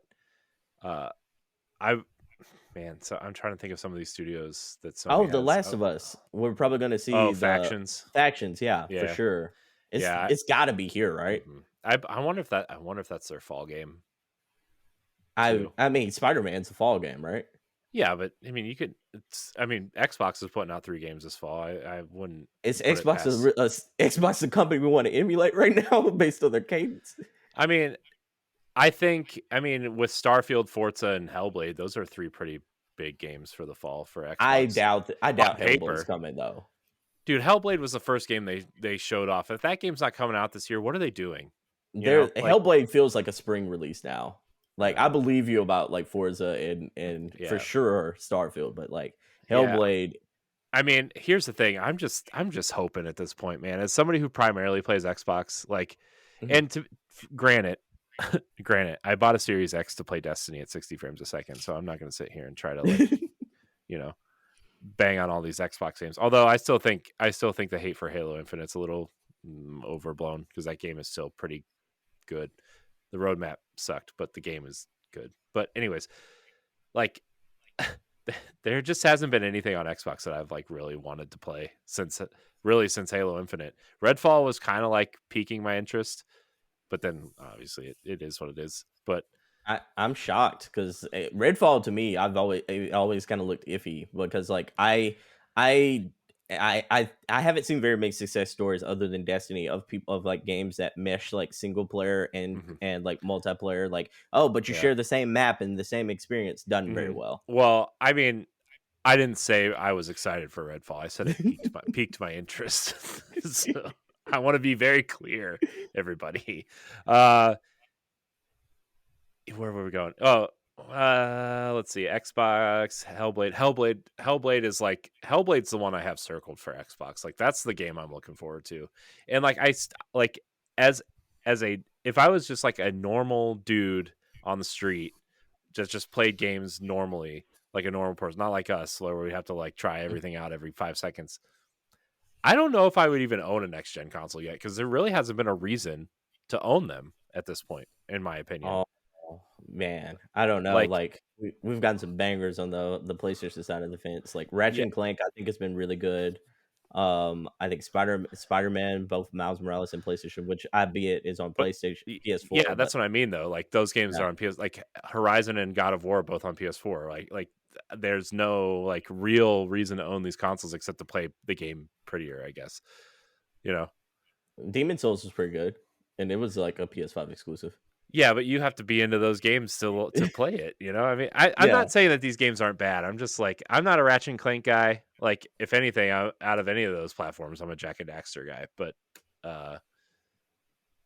so I'm trying to think of some of these studios that Sony The Last of Us. We're probably going to see Factions, yeah, for sure. It's got to be here, right? I wonder if that's their fall game. I mean, Spider-Man's a fall game, right? Yeah, but I mean, Xbox is putting out 3 games this fall. I wouldn't. It's Xbox. Xbox, the company we want to emulate right now, based on their cadence. I mean, with Starfield, Forza, and Hellblade, those are 3 pretty big games for the fall for Xbox. I doubt Hellblade's coming though. Dude, Hellblade was the first game they showed off. If that game's not coming out this year, what are they doing? Hellblade feels like a spring release now. Like I believe you about like Forza and for sure Starfield, but like Hellblade. I mean, here's the thing. I'm just hoping at this point, man. As somebody who primarily plays Xbox, like, and to granted, I bought a Series X to play Destiny at 60 frames a second, so I'm not going to sit here and try to like, bang on all these Xbox games. Although I still think the hate for Halo Infinite's a little overblown because that game is still pretty good. The roadmap sucked, but the game is good. But anyways, like there just hasn't been anything on Xbox that I've like really wanted to play since Halo Infinite. Redfall was kind of like piquing my interest, but then obviously it is what it is. But I'm shocked because Redfall to me, I've always kind of looked iffy because like I haven't seen very many success stories other than Destiny of people of like games that mesh like single player and like multiplayer. Like, but you share the same map and the same experience done very well. Well, I mean, I didn't say I was excited for Redfall. I said it piqued my interest. So I want to be very clear, everybody. Where were we going? Let's see. Xbox, Hellblade is like Hellblade's the one I have circled for Xbox. Like that's the game I'm looking forward to. And like as a if I was just like a normal dude on the street, just played games normally, like a normal person, not like us, where we have to like try everything out every 5 seconds. I don't know if I would even own a next gen console yet, because there really hasn't been a reason to own them at this point, in my opinion. Oh man, I don't know. Like we've gotten some bangers on the PlayStation side of the fence. Like Ratchet and Clank, I think has been really good. I think Spider-Man, both Miles Morales and PlayStation, which albeit is on PlayStation, PS4. Yeah, that's what I mean though. Like those games are on PS, like Horizon and God of War, both on PS4. Like there's no like real reason to own these consoles except to play the game prettier, I guess. You know, Demon's Souls was pretty good, and it was like a PS5 exclusive. Yeah, but you have to be into those games to play it. You know, I mean, I'm not saying that these games aren't bad. I'm just like, I'm not a Ratchet and Clank guy. Like, if anything, out of any of those platforms, I'm a Jack and Daxter guy. But,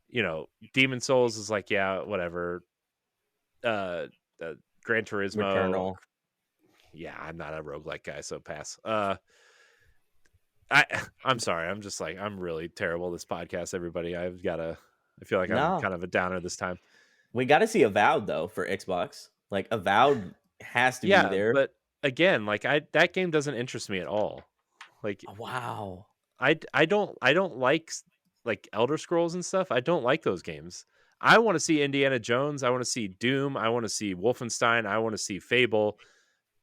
you know, Demon Souls is like, yeah, whatever. Gran Turismo. Returnal. Yeah, I'm not a roguelike guy, so pass. I'm sorry. I'm just like, I'm really terrible at this podcast, everybody. I feel like I'm kind of a downer this time. We got to see Avowed though for Xbox. Like Avowed has to be there. But again, like that game doesn't interest me at all. Like wow. I don't like Elder Scrolls and stuff. I don't like those games. I want to see Indiana Jones. I want to see Doom. I want to see Wolfenstein. I want to see Fable.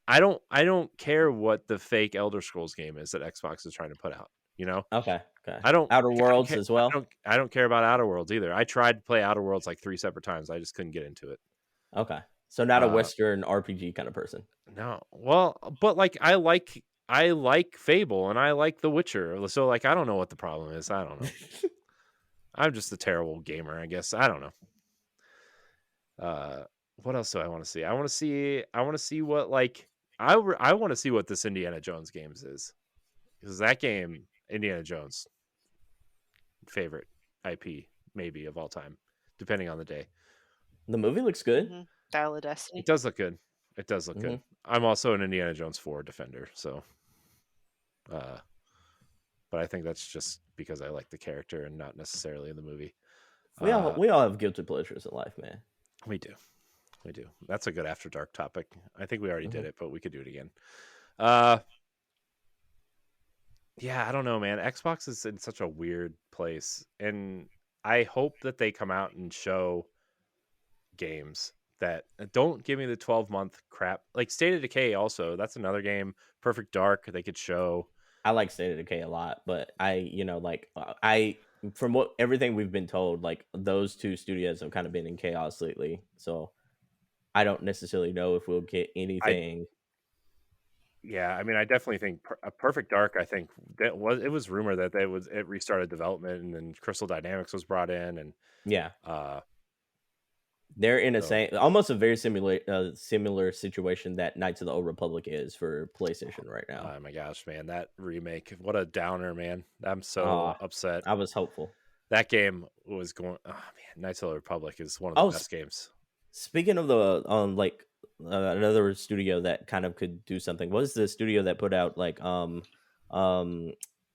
I don't care what the fake Elder Scrolls game is that Xbox is trying to put out. You know? Okay. I don't Outer Worlds as well. I don't care about Outer Worlds either. I tried to play Outer Worlds like 3 separate times. I just couldn't get into it. Okay. So not a Western RPG kind of person. No. Well, but like I like Fable and I like The Witcher. So like I don't know what the problem is. I don't know. I'm just a terrible gamer, I guess. I don't know. What else do I want to see? I want to see what like I want to see what this Indiana Jones games is. Because that game, Indiana Jones, favorite IP maybe of all time, depending on the day. The movie looks good. Mm-hmm. Dial of Destiny. It does look good. Good. I'm also an Indiana Jones 4 defender, so but I think that's just because I like the character and not necessarily in the movie. We all have guilty pleasures in life, man. We do. That's a good After Dark topic. I think we already did it, but we could do it again. Yeah, I don't know, man. Xbox is in such a weird place, and I hope that they come out and show games that don't give me the 12-month crap. Like State of Decay also, that's another game. Perfect Dark, they could show. I like State of Decay a lot, but from everything we've been told, like those two studios have kind of been in chaos lately. So I don't necessarily know if we'll get anything. Yeah, I mean, I definitely think Perfect Dark. I think it was rumored that it restarted development, and then Crystal Dynamics was brought in, and they're in almost a very similar situation that Knights of the Old Republic is for PlayStation right now. Oh my gosh, man, that remake! What a downer, man! I'm so upset. I was hopeful. That game was going. Oh man, Knights of the Republic is one of the best games. Speaking of the another studio that kind of could do something, what was the studio that put out like what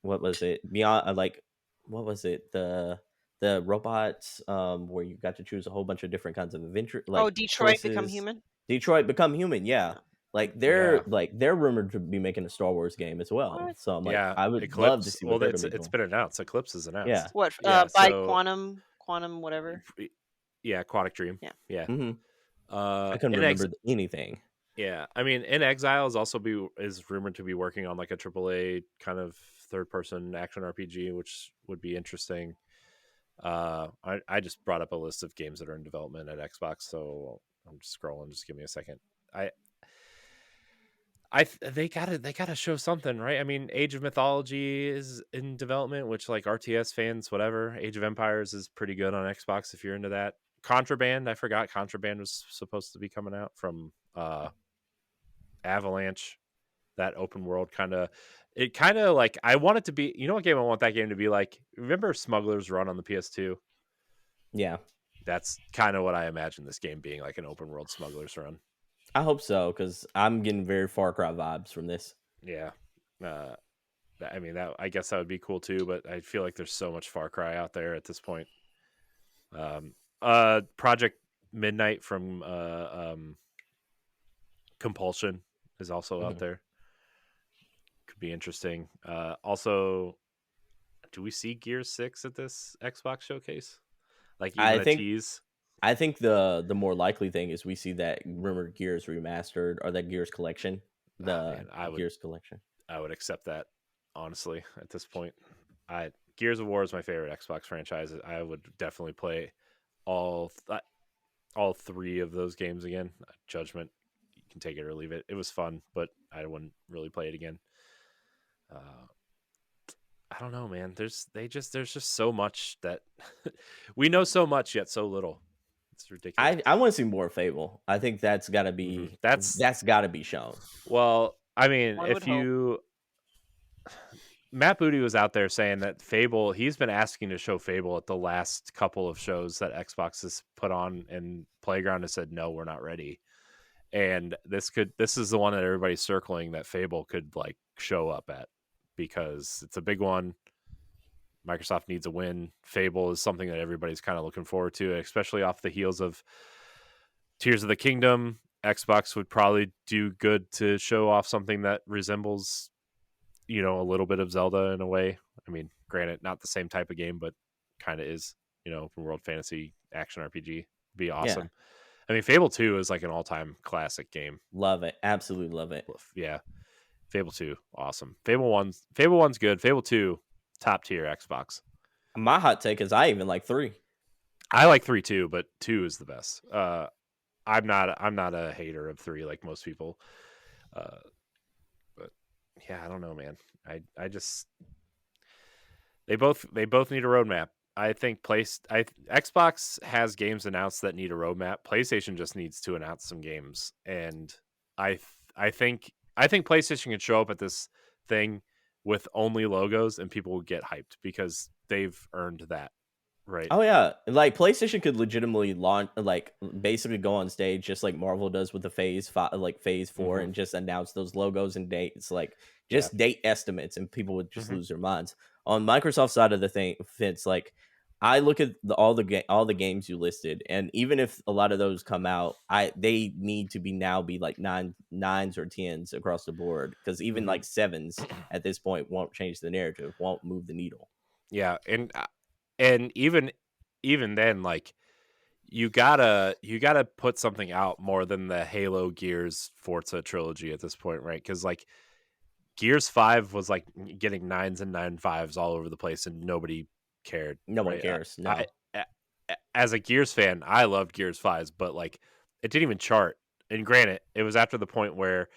was it beyond what was it the robots where you got to choose a whole bunch of different kinds of adventure, like Detroit choices. Become Human. Detroit Become Human, yeah. Like they're rumored to be making a Star Wars game as well. What? So I'm like, I would Eclipse, love to see what it's been announced. Eclipse is announced. Yeah. What by Quantum whatever. Yeah, Aquatic Dream. Yeah. Mm-hmm. I couldn't remember anything. Yeah, I mean, In Exile is rumored to be working on like a AAA kind of third-person action RPG, which would be interesting. I just brought up a list of games that are in development at Xbox, so I'm just scrolling. Just give me a second. They gotta show something, right? I mean, Age of Mythology is in development, which like RTS fans, whatever. Age of Empires is pretty good on Xbox if you're into that. Contraband, I forgot Contraband was supposed to be coming out from Avalanche, that open world kind of like, I want it to be, you know what game I want that game to be like? Remember Smuggler's Run on the PS2? Yeah. That's kind of what I imagine this game being, like an open world Smuggler's Run. I hope so, because I'm getting very Far Cry vibes from this. Yeah. I mean, I guess that would be cool too, but I feel like there's so much Far Cry out there at this point. Project Midnight from Compulsion is also out there. Could be interesting. Also, do we see Gears 6 at this Xbox showcase? Like even a tease? I think the more likely thing is we see that rumored Gears remastered or that Gears collection. Gears collection. I would accept that, honestly, at this point. Gears of War is my favorite Xbox franchise. I would definitely play all 3 of those games again. Judgment, you can take it or leave it. It was fun, but I wouldn't really play it again. I don't know, man. There's just so much that we know so much yet so little. It's ridiculous. I want to see more Fable. I think that's got to be that's got to be shown. Well, I mean, Matt Booty was out there saying that Fable, he's been asking to show Fable at the last couple of shows that Xbox has put on, and Playground has said no, we're not ready. And this is the one that everybody's circling that Fable could like show up at, because it's a big one. Microsoft needs a win. Fable is something that everybody's kind of looking forward to, especially off the heels of Tears of the Kingdom. Xbox would probably do good to show off something that resembles, a little bit of Zelda in a way. I mean, granted, not the same type of game, but kind of is, open world fantasy action RPG. Be awesome. Yeah. I mean, Fable 2 is like an all-time classic game. Love it. Absolutely love it. Yeah. Fable 2, awesome. Fable 1's good. Fable 2, top tier Xbox. My hot take is I even like 3. I like 3 too, but 2 is the best. I'm not a hater of 3 like most people. But yeah, I don't know, man. I just they both need a roadmap. I think Xbox has games announced that need a roadmap. PlayStation just needs to announce some games, and I think PlayStation can show up at this thing with only logos, and people will get hyped because they've earned that, right? Oh yeah, like PlayStation could legitimately launch, like basically go on stage just like Marvel does with the Phase 4, and just announce those logos and dates, like just date estimates, and people would just lose their minds. On Microsoft's side of the thing, it's like I look at all the games you listed, and even if a lot of those come out, they need to be like 9s or 10s across the board, because even like 7s at this point won't change the narrative, won't move the needle. Yeah, and even then, like you gotta put something out more than the Halo, Gears, Forza trilogy at this point, right? Because like Gears 5 was like getting 9s and 9.5s all over the place, and nobody cared. No one cares. No. As a Gears fan, I loved Gears 5s, but like it didn't even chart. And granted, it was after the point where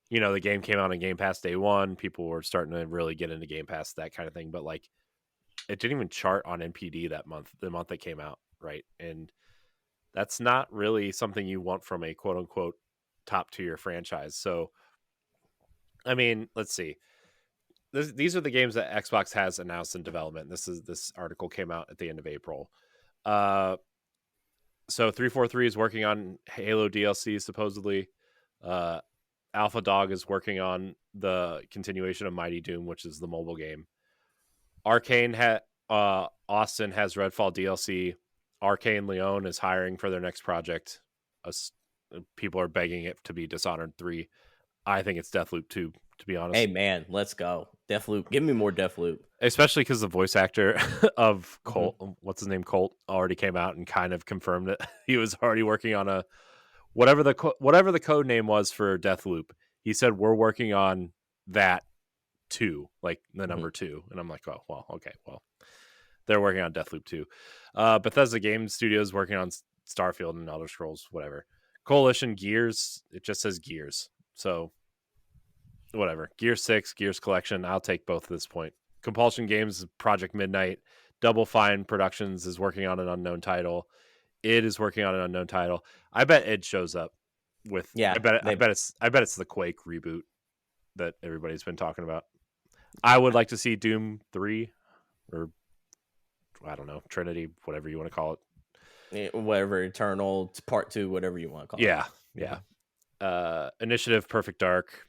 the game came out on Game Pass day one. People were starting to really get into Game Pass, that kind of thing. But like, it didn't even chart on NPD that month, the month that came out, right? And that's not really something you want from a quote unquote top tier franchise. So, I mean, let's see. These are the games that Xbox has announced in development. This article came out at the end of April. So 343 is working on Halo DLC supposedly. Alpha Dog is working on the continuation of Mighty Doom, which is the mobile game. Arcane Austin has Redfall DLC. Arcane Leon is hiring for their next project. People are begging it to be Dishonored 3. I think it's Deathloop 2, to be honest. Hey man, let's go. Deathloop. Give me more Deathloop. Especially because the voice actor of Colt, what's his name, Colt, already came out and kind of confirmed that he was already working on a whatever the code name was for Deathloop. He said we're working on that 2, like the number 2, and I'm like, oh well, okay, well, they're working on Deathloop 2. Bethesda Game Studios working on Starfield and Elder Scrolls, whatever. Coalition Gears, it just says Gears, so whatever. Gears 6, Gears Collection, I'll take both at this point. Compulsion Games, Project Midnight. Double Fine Productions is working on an unknown title. Id is working on an unknown title. I bet Id shows up with. Yeah, I bet it's the Quake reboot that everybody's been talking about. I would like to see Doom 3, or I don't know, Trinity, whatever you want to call it. Whatever, Eternal, Part 2, whatever you want to call it. Yeah. Initiative, Perfect Dark.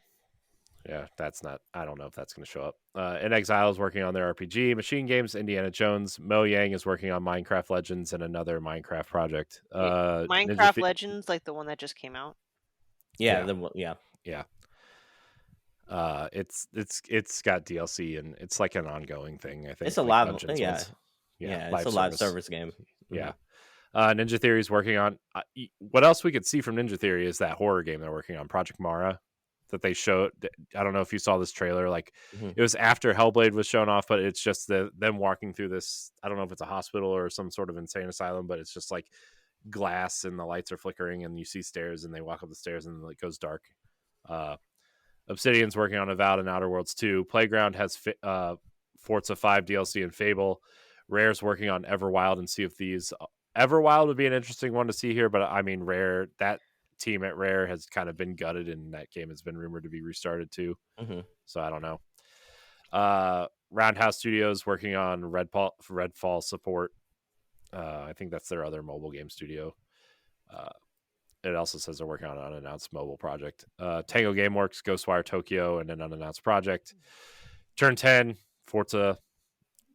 Yeah, that's not. I don't know if that's going to show up. In Exile is working on their RPG, Machine Games, Indiana Jones. Mo Yang is working on Minecraft Legends and another Minecraft project. Wait, Ninja Minecraft Legends, like the one that just came out. Yeah, yeah. It's got DLC and it's like an ongoing thing. I think it's a like live, yeah, it's a live service game. Yeah. Ninja Theory's working on. What else we could see from Ninja Theory is that horror game they're working on, Project Mara, that they showed. I don't know if you saw this trailer. Like it was after Hellblade was shown off, but it's just them walking through this. I don't know if it's a hospital or some sort of insane asylum, but it's just like glass and the lights are flickering and you see stairs and they walk up the stairs and it goes dark. Obsidian's working on Avowed and Outer Worlds 2. Playground has Forza 5 DLC and Fable. Rare's working on Everwild and Sea of Thieves. Everwild would be an interesting one to see here, but I mean, Rare, that team at Rare has kind of been gutted, and that game has been rumored to be restarted too. So I don't know. Roundhouse Studios working on Redfall support. I think that's their other mobile game studio. It also says they're working on an unannounced mobile project. Tango Gameworks, Ghostwire Tokyo, and an unannounced project. Turn 10, Forza,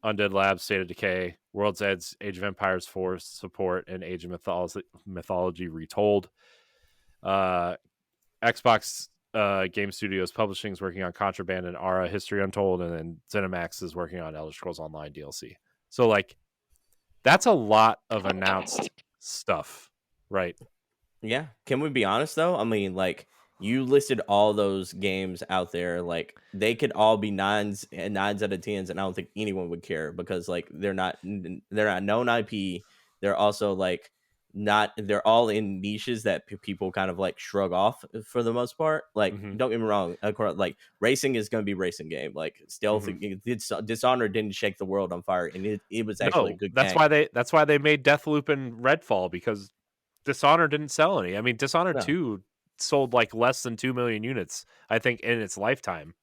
Undead Labs, State of Decay, World's Edge, Age of Empires 4 support, and Age of Mythology Retold. Xbox Game Studios Publishing is working on Contraband and Ara History Untold, and then ZeniMax is working on Elder Scrolls Online DLC. So, like, that's a lot of announced stuff, right? Yeah. Can we be honest though? I mean, like you listed all those games out there, like they could all be nines out of tens, and I don't think anyone would care because like they're not known IP. They're also like they're all in niches that people kind of like shrug off for the most part. Like don't get me wrong, like racing is going to be racing game. Like Stealth Dishonored didn't shake the world on fire, and it was actually a good that's game. That's why they made Deathloop and Redfall, because Dishonored didn't sell any. I mean, Dishonored 2 sold like less than 2 million units, I think, in its lifetime.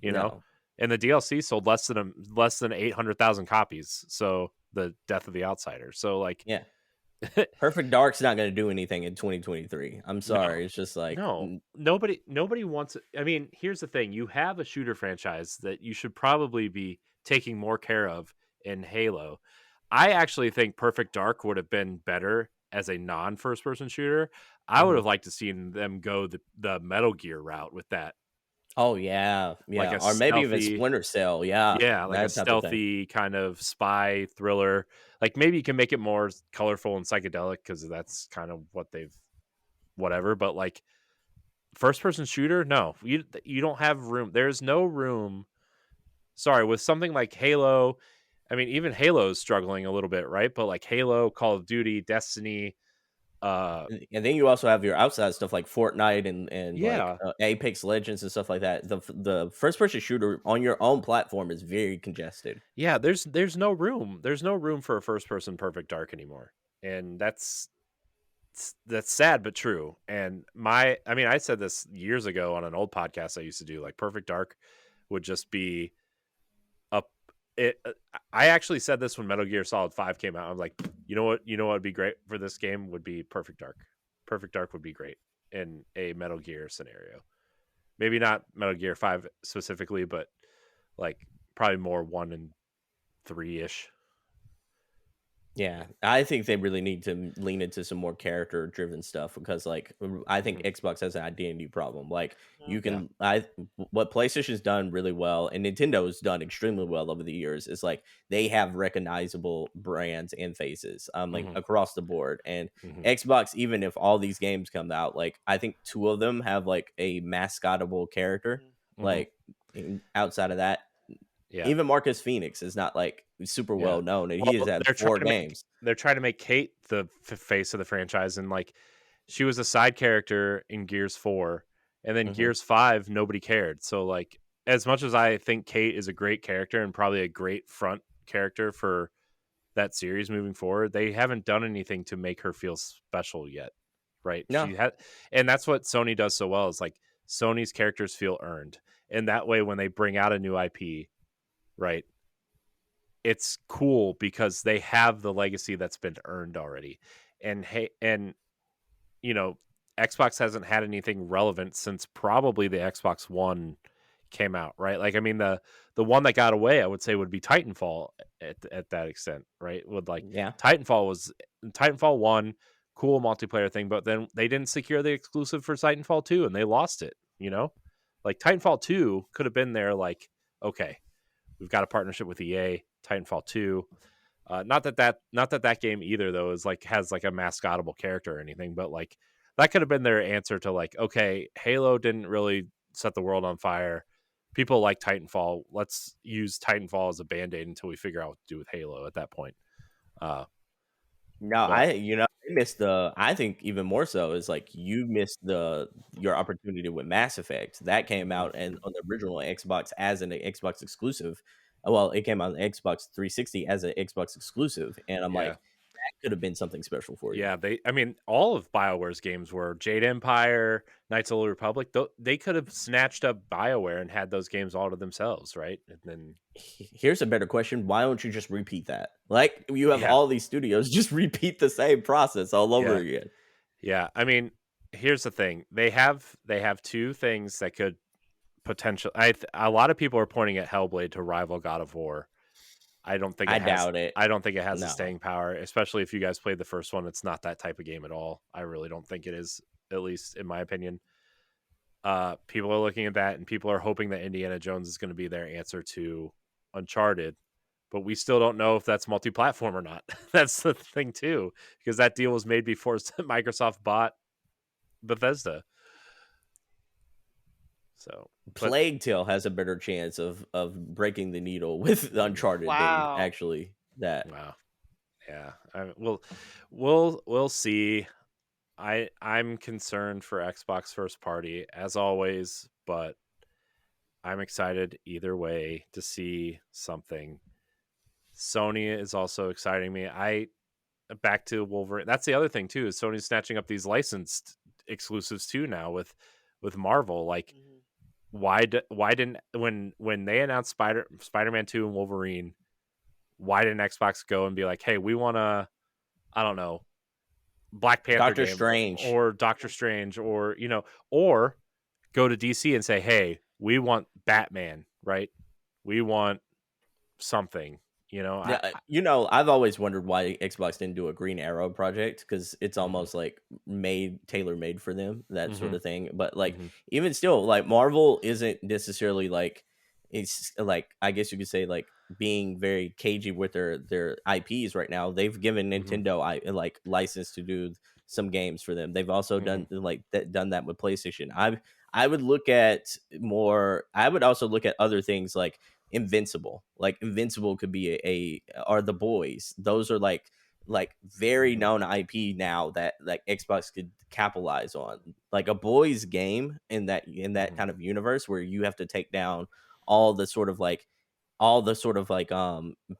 You know, and the DLC sold less than 800,000 copies. So the Death of the Outsider. So like, yeah, Perfect Dark's not going to do anything in 2023. I'm sorry, no, it's just like nobody wants it. I mean, here's the thing: you have a shooter franchise that you should probably be taking more care of in Halo. I actually think Perfect Dark would have been better as a non-first person shooter. I would have liked to seen them go the Metal Gear route with that. Oh yeah, like or maybe even Splinter Cell. Yeah, like a stealthy kind of spy thriller. Like maybe you can make it more colorful and psychedelic because that's kind of what they've whatever. But like first person shooter, no, you don't have room. There's no room. Sorry, with something like Halo. I mean, even Halo is struggling a little bit, right? But like Halo, Call of Duty, Destiny, and then you also have your outside stuff like Fortnite and like Apex Legends and stuff like that. The first person shooter on your own platform is very congested. Yeah, there's no room. There's no room for a first person Perfect Dark anymore, and that's sad but true. And I said this years ago on an old podcast I used to do. Like Perfect Dark would just be I actually said this when Metal Gear Solid 5 came out. I'm like, you know what would be great for this game would be Perfect Dark. Perfect Dark would be great in a Metal Gear scenario. Maybe not Metal Gear 5 specifically, but like probably more 1 and 3-ish. Yeah, I think they really need to lean into some more character driven stuff because like I think Xbox has an identity problem. Like you can what PlayStation's done really well and Nintendo's done extremely well over the years is like they have recognizable brands and faces like across the board. And Xbox, even if all these games come out, like I think 2 of them have like a mascotable character. Like outside of that, even Marcus Phoenix is not like super well known, and he has had 4 games. They're trying to make Kate the face of the franchise, and like she was a side character in Gears 4, and then Gears 5 nobody cared. So like as much as I think Kate is a great character and probably a great front character for that series moving forward, they haven't done anything to make her feel special yet, right? No. And that's what Sony does so well is like Sony's characters feel earned, and that way when they bring out a new IP, right, it's cool because they have the legacy that's been earned already. And you know, Xbox hasn't had anything relevant since probably the Xbox One came out, right? Like, I mean, the one that got away, I would say, would be Titanfall at that extent, right? Would like Titanfall 1, cool multiplayer thing, but then they didn't secure the exclusive for Titanfall 2 and they lost it, you know? Like Titanfall 2 could have been there, like, okay, we've got a partnership with EA, Titanfall 2. Not that game either though is like has like a mascotable character or anything, but like that could have been their answer to like, okay, Halo didn't really set the world on fire. People like Titanfall. Let's use Titanfall as a band-aid until we figure out what to do with Halo at that point. No, I missed I think even more so is like you missed your opportunity with Mass Effect. That came out and on the original Xbox as an Xbox exclusive. Well, it came out on Xbox 360 as an Xbox exclusive, and I'm like, that could have been something special for you. Yeah, I mean, all of BioWare's games were Jade Empire, Knights of the Old Republic. They could have snatched up BioWare and had those games all to themselves, right? And then here's a better question: why don't you just repeat that? Like you have all these studios, just repeat the same process all over again. Yeah, I mean, here's the thing: they have two things that could potentially. A lot of people are pointing at Hellblade to rival God of War. I don't think doubt it. I don't think it has the staying power, especially if you guys played the first one. It's not that type of game at all. I really don't think it is, at least in my opinion. People are looking at that and people are hoping that Indiana Jones is going to be their answer to Uncharted, but we still don't know if that's multi-platform or not. That's the thing too, because that deal was made before Microsoft bought Bethesda. So Plague Tale has a better chance of breaking the needle with Uncharted than actually that. Wow. Yeah. We'll see. I'm concerned for Xbox first party as always, but I'm excited either way to see something. Sony is also exciting me. Back to Wolverine. That's the other thing too, is Sony's snatching up these licensed exclusives too now with Marvel. Like why didn't when they announced Spider-Man 2 and Wolverine, why didn't Xbox go and be like, hey, we want to, I don't know, Black Panther Doctor game Strange or Doctor Strange, or or go to DC and say, hey, we want Batman, right? We want something. I've always wondered why Xbox didn't do a Green Arrow project, because it's almost like tailor-made for them, that sort of thing. But like even still, like Marvel isn't necessarily like, it's like, I guess you could say, like being very cagey with their IPs right now. They've given Nintendo like license to do some games for them. They've also done that with PlayStation. I would look at more. I would also look at other things like Invincible. Like Invincible could be or The Boys. Those are like very known IP now that like Xbox could capitalize on. Like a boys game in that kind of universe where you have to take down all the sort of like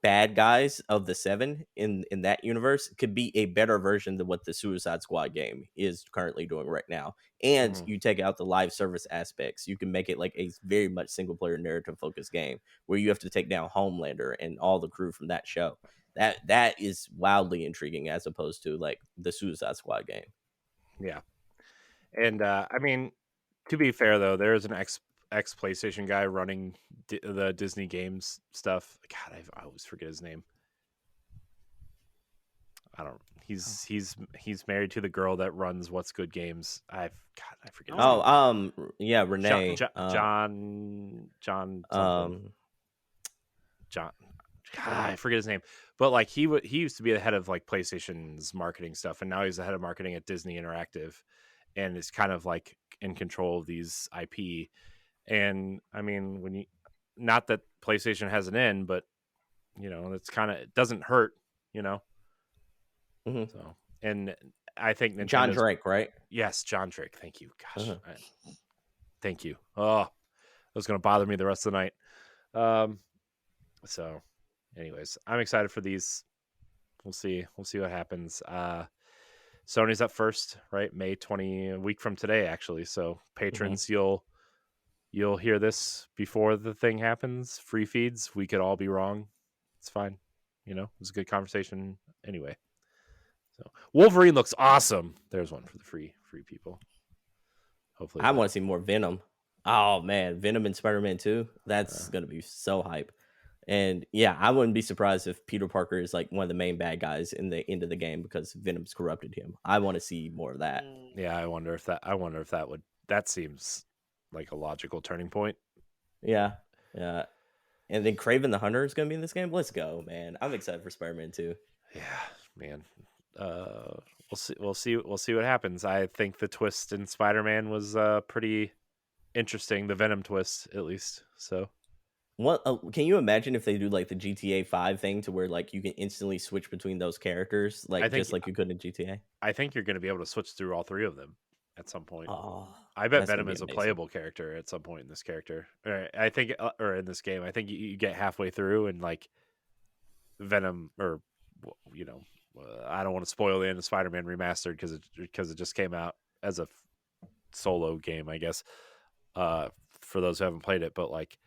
bad guys of the 7 in that universe could be a better version than what the Suicide Squad game is currently doing right now. And you take out the live service aspects, you can make it like a very much single player narrative focused game where you have to take down Homelander and all the crew from that show. That is wildly intriguing as opposed to like the Suicide Squad game. Yeah. And I mean, to be fair though, there is an ex PlayStation guy running the Disney games stuff. God, I always forget his name. I don't. He's married to the girl that runs What's Good Games. I forget. His name. Yeah, Renee. John. God, I forget his name. But like he used to be the head of like PlayStation's marketing stuff, and now he's the head of marketing at Disney Interactive, and is kind of like in control of these IP. And I mean, not that PlayStation has an end, but it's kind of, it doesn't hurt, So, and I think Nintendo's, John Drake, right? Yes, John Drake. Thank you. Gosh, thank you. Oh, that was going to bother me the rest of the night. So, anyways, I'm excited for these. We'll see what happens. Sony's up first, right? May 20, a week from today, actually. So, patrons, you'll hear this before the thing happens. Free feeds. We could all be wrong. It's fine. It was a good conversation anyway. So Wolverine looks awesome. There's one for the free people. Hopefully, I want to see more Venom. Oh man, Venom and Spider-Man 2. That's gonna be so hype. And yeah, I wouldn't be surprised if Peter Parker is like one of the main bad guys in the end of the game because Venom's corrupted him. I want to see more of that. Yeah, I wonder if that would. That seems like a logical turning point. Yeah, yeah. And then Kraven the Hunter is gonna be in this game. Let's go, man! I'm excited for Spider-Man 2. Yeah, man. We'll see what happens. I think the twist in Spider-Man was pretty interesting. The Venom twist, at least. So. What can you imagine if they do like the GTA 5 thing to where like you can instantly switch between those characters, like just like you could in GTA? I think you're going to be able to switch through all three of them at some point. Oh, I bet Venom is a playable character at some point in this character. I think, or in this game, I think you get halfway through and like Venom, or I don't want to spoil the end of Spider-Man Remastered because it just came out as a solo game, I guess. For those who haven't played it, but like.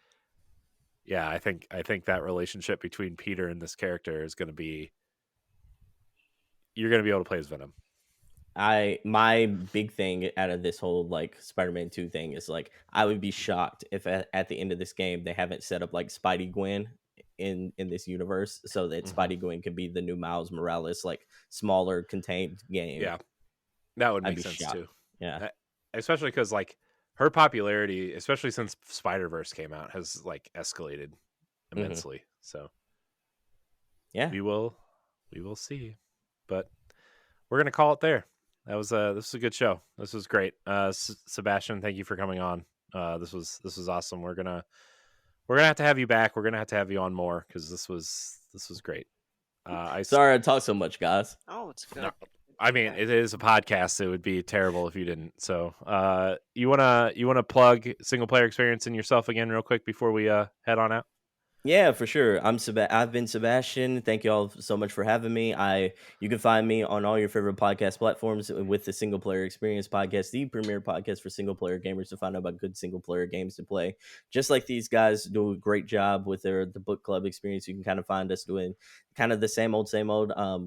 Yeah, I think that relationship between Peter and this character is going to be. You're going to be able to play as Venom. My big thing out of this whole like Spider-Man 2 thing is like I would be shocked if at the end of this game they haven't set up like Spidey Gwen in this universe so that Spidey Gwen could be the new Miles Morales, like smaller contained game. Yeah, that would make sense too. Yeah, especially because like. Her popularity, especially since Spider-Verse came out, has like escalated immensely. So, yeah, we will see. But we're gonna call it there. This was a good show. This was great. Sebastion, thank you for coming on. This was awesome. We're gonna have to have you back. We're gonna have to have you on more because this was great. Sorry I talk so much, guys. Oh, it's good. No. I mean, it is a podcast. It would be terrible if you didn't. So, you wanna plug single player experience and yourself again, real quick, before we head on out? Yeah, for sure. I've been Sebastion. Thank you all so much for having me. You can find me on all your favorite podcast platforms with the Single Player Experience podcast, the premier podcast for single player gamers to find out about good single player games to play. Just like these guys do a great job with the book club experience, you can kind of find us doing kind of the same old.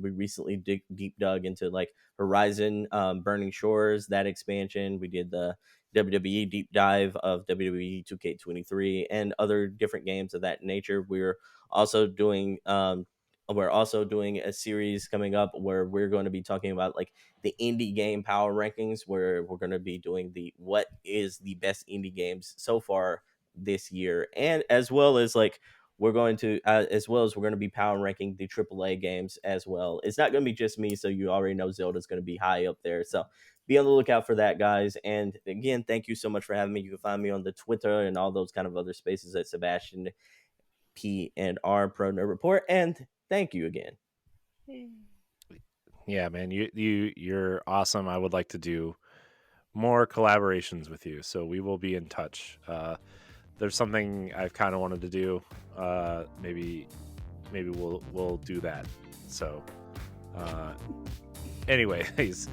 We recently deep dug into like Horizon, Burning Shores, that expansion. We did the WWE deep dive of WWE 2K23 and other different games of that nature. We're also doing a series coming up where we're going to be talking about like the indie game power rankings, where we're going to be doing what is the best indie games so far this year, and as well as we're going to be power ranking the AAA games as well. It's not going to be just me, so you already know Zelda's going to be high up there. So be on the lookout for that, guys. And again, thank you so much for having me. You can find me on the Twitter and all those kind of other spaces at Sebastion P&R Pro Nerd Report. And thank you again. Yeah, man, you're awesome. I would like to do more collaborations with you, so we will be in touch. There's something I've kind of wanted to do. Maybe we'll do that. So, anyways,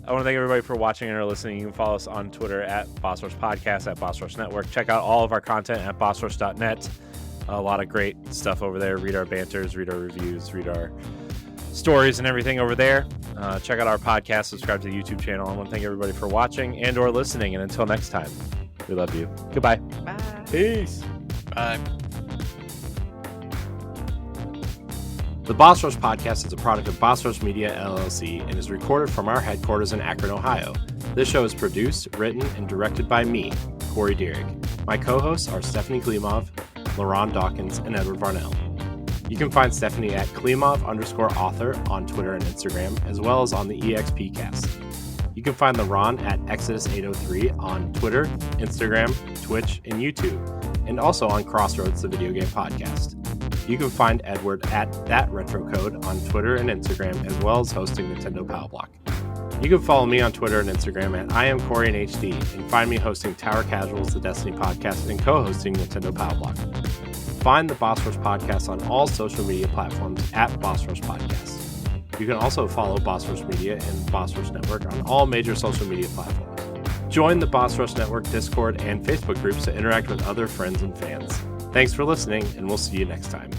I want to thank everybody for watching and or listening. You can follow us on Twitter at Boss Rush Podcast, at Boss Rush Network. Check out all of our content at bossrush.net. A lot of great stuff over there. Read our banters, read our reviews, read our stories and everything over there. Check out our podcast, subscribe to the YouTube channel. I want to thank everybody for watching and or listening. And until next time, we love you. Goodbye. Bye. Peace. Bye. The Boss Rush Podcast is a product of Boss Rush Media, LLC, and is recorded from our headquarters in Akron, Ohio. This show is produced, written, and directed by me, Corey Dierig. My co-hosts are Stephanie Klimov, LaRon Dawkins, and Edward Varnell. You can find Stephanie at Klimov_author on Twitter and Instagram, as well as on the EXPcast. You can find LaRon at Exodus803 on Twitter, Instagram, Twitch, and YouTube, and also on Crossroads, the video game podcast. You can find Edward at ThatRetroCode on Twitter and Instagram, as well as hosting Nintendo Power Block. You can follow me on Twitter and Instagram at IamCoreyInHD, and find me hosting Tower Casuals, the Destiny podcast, and co-hosting Nintendo Power Block. Find the Boss Rush Podcast on all social media platforms at Boss Rush Podcast. You can also follow Boss Rush Media and Boss Rush Network on all major social media platforms. Join the Boss Rush Network Discord and Facebook groups to interact with other friends and fans. Thanks for listening, and we'll see you next time.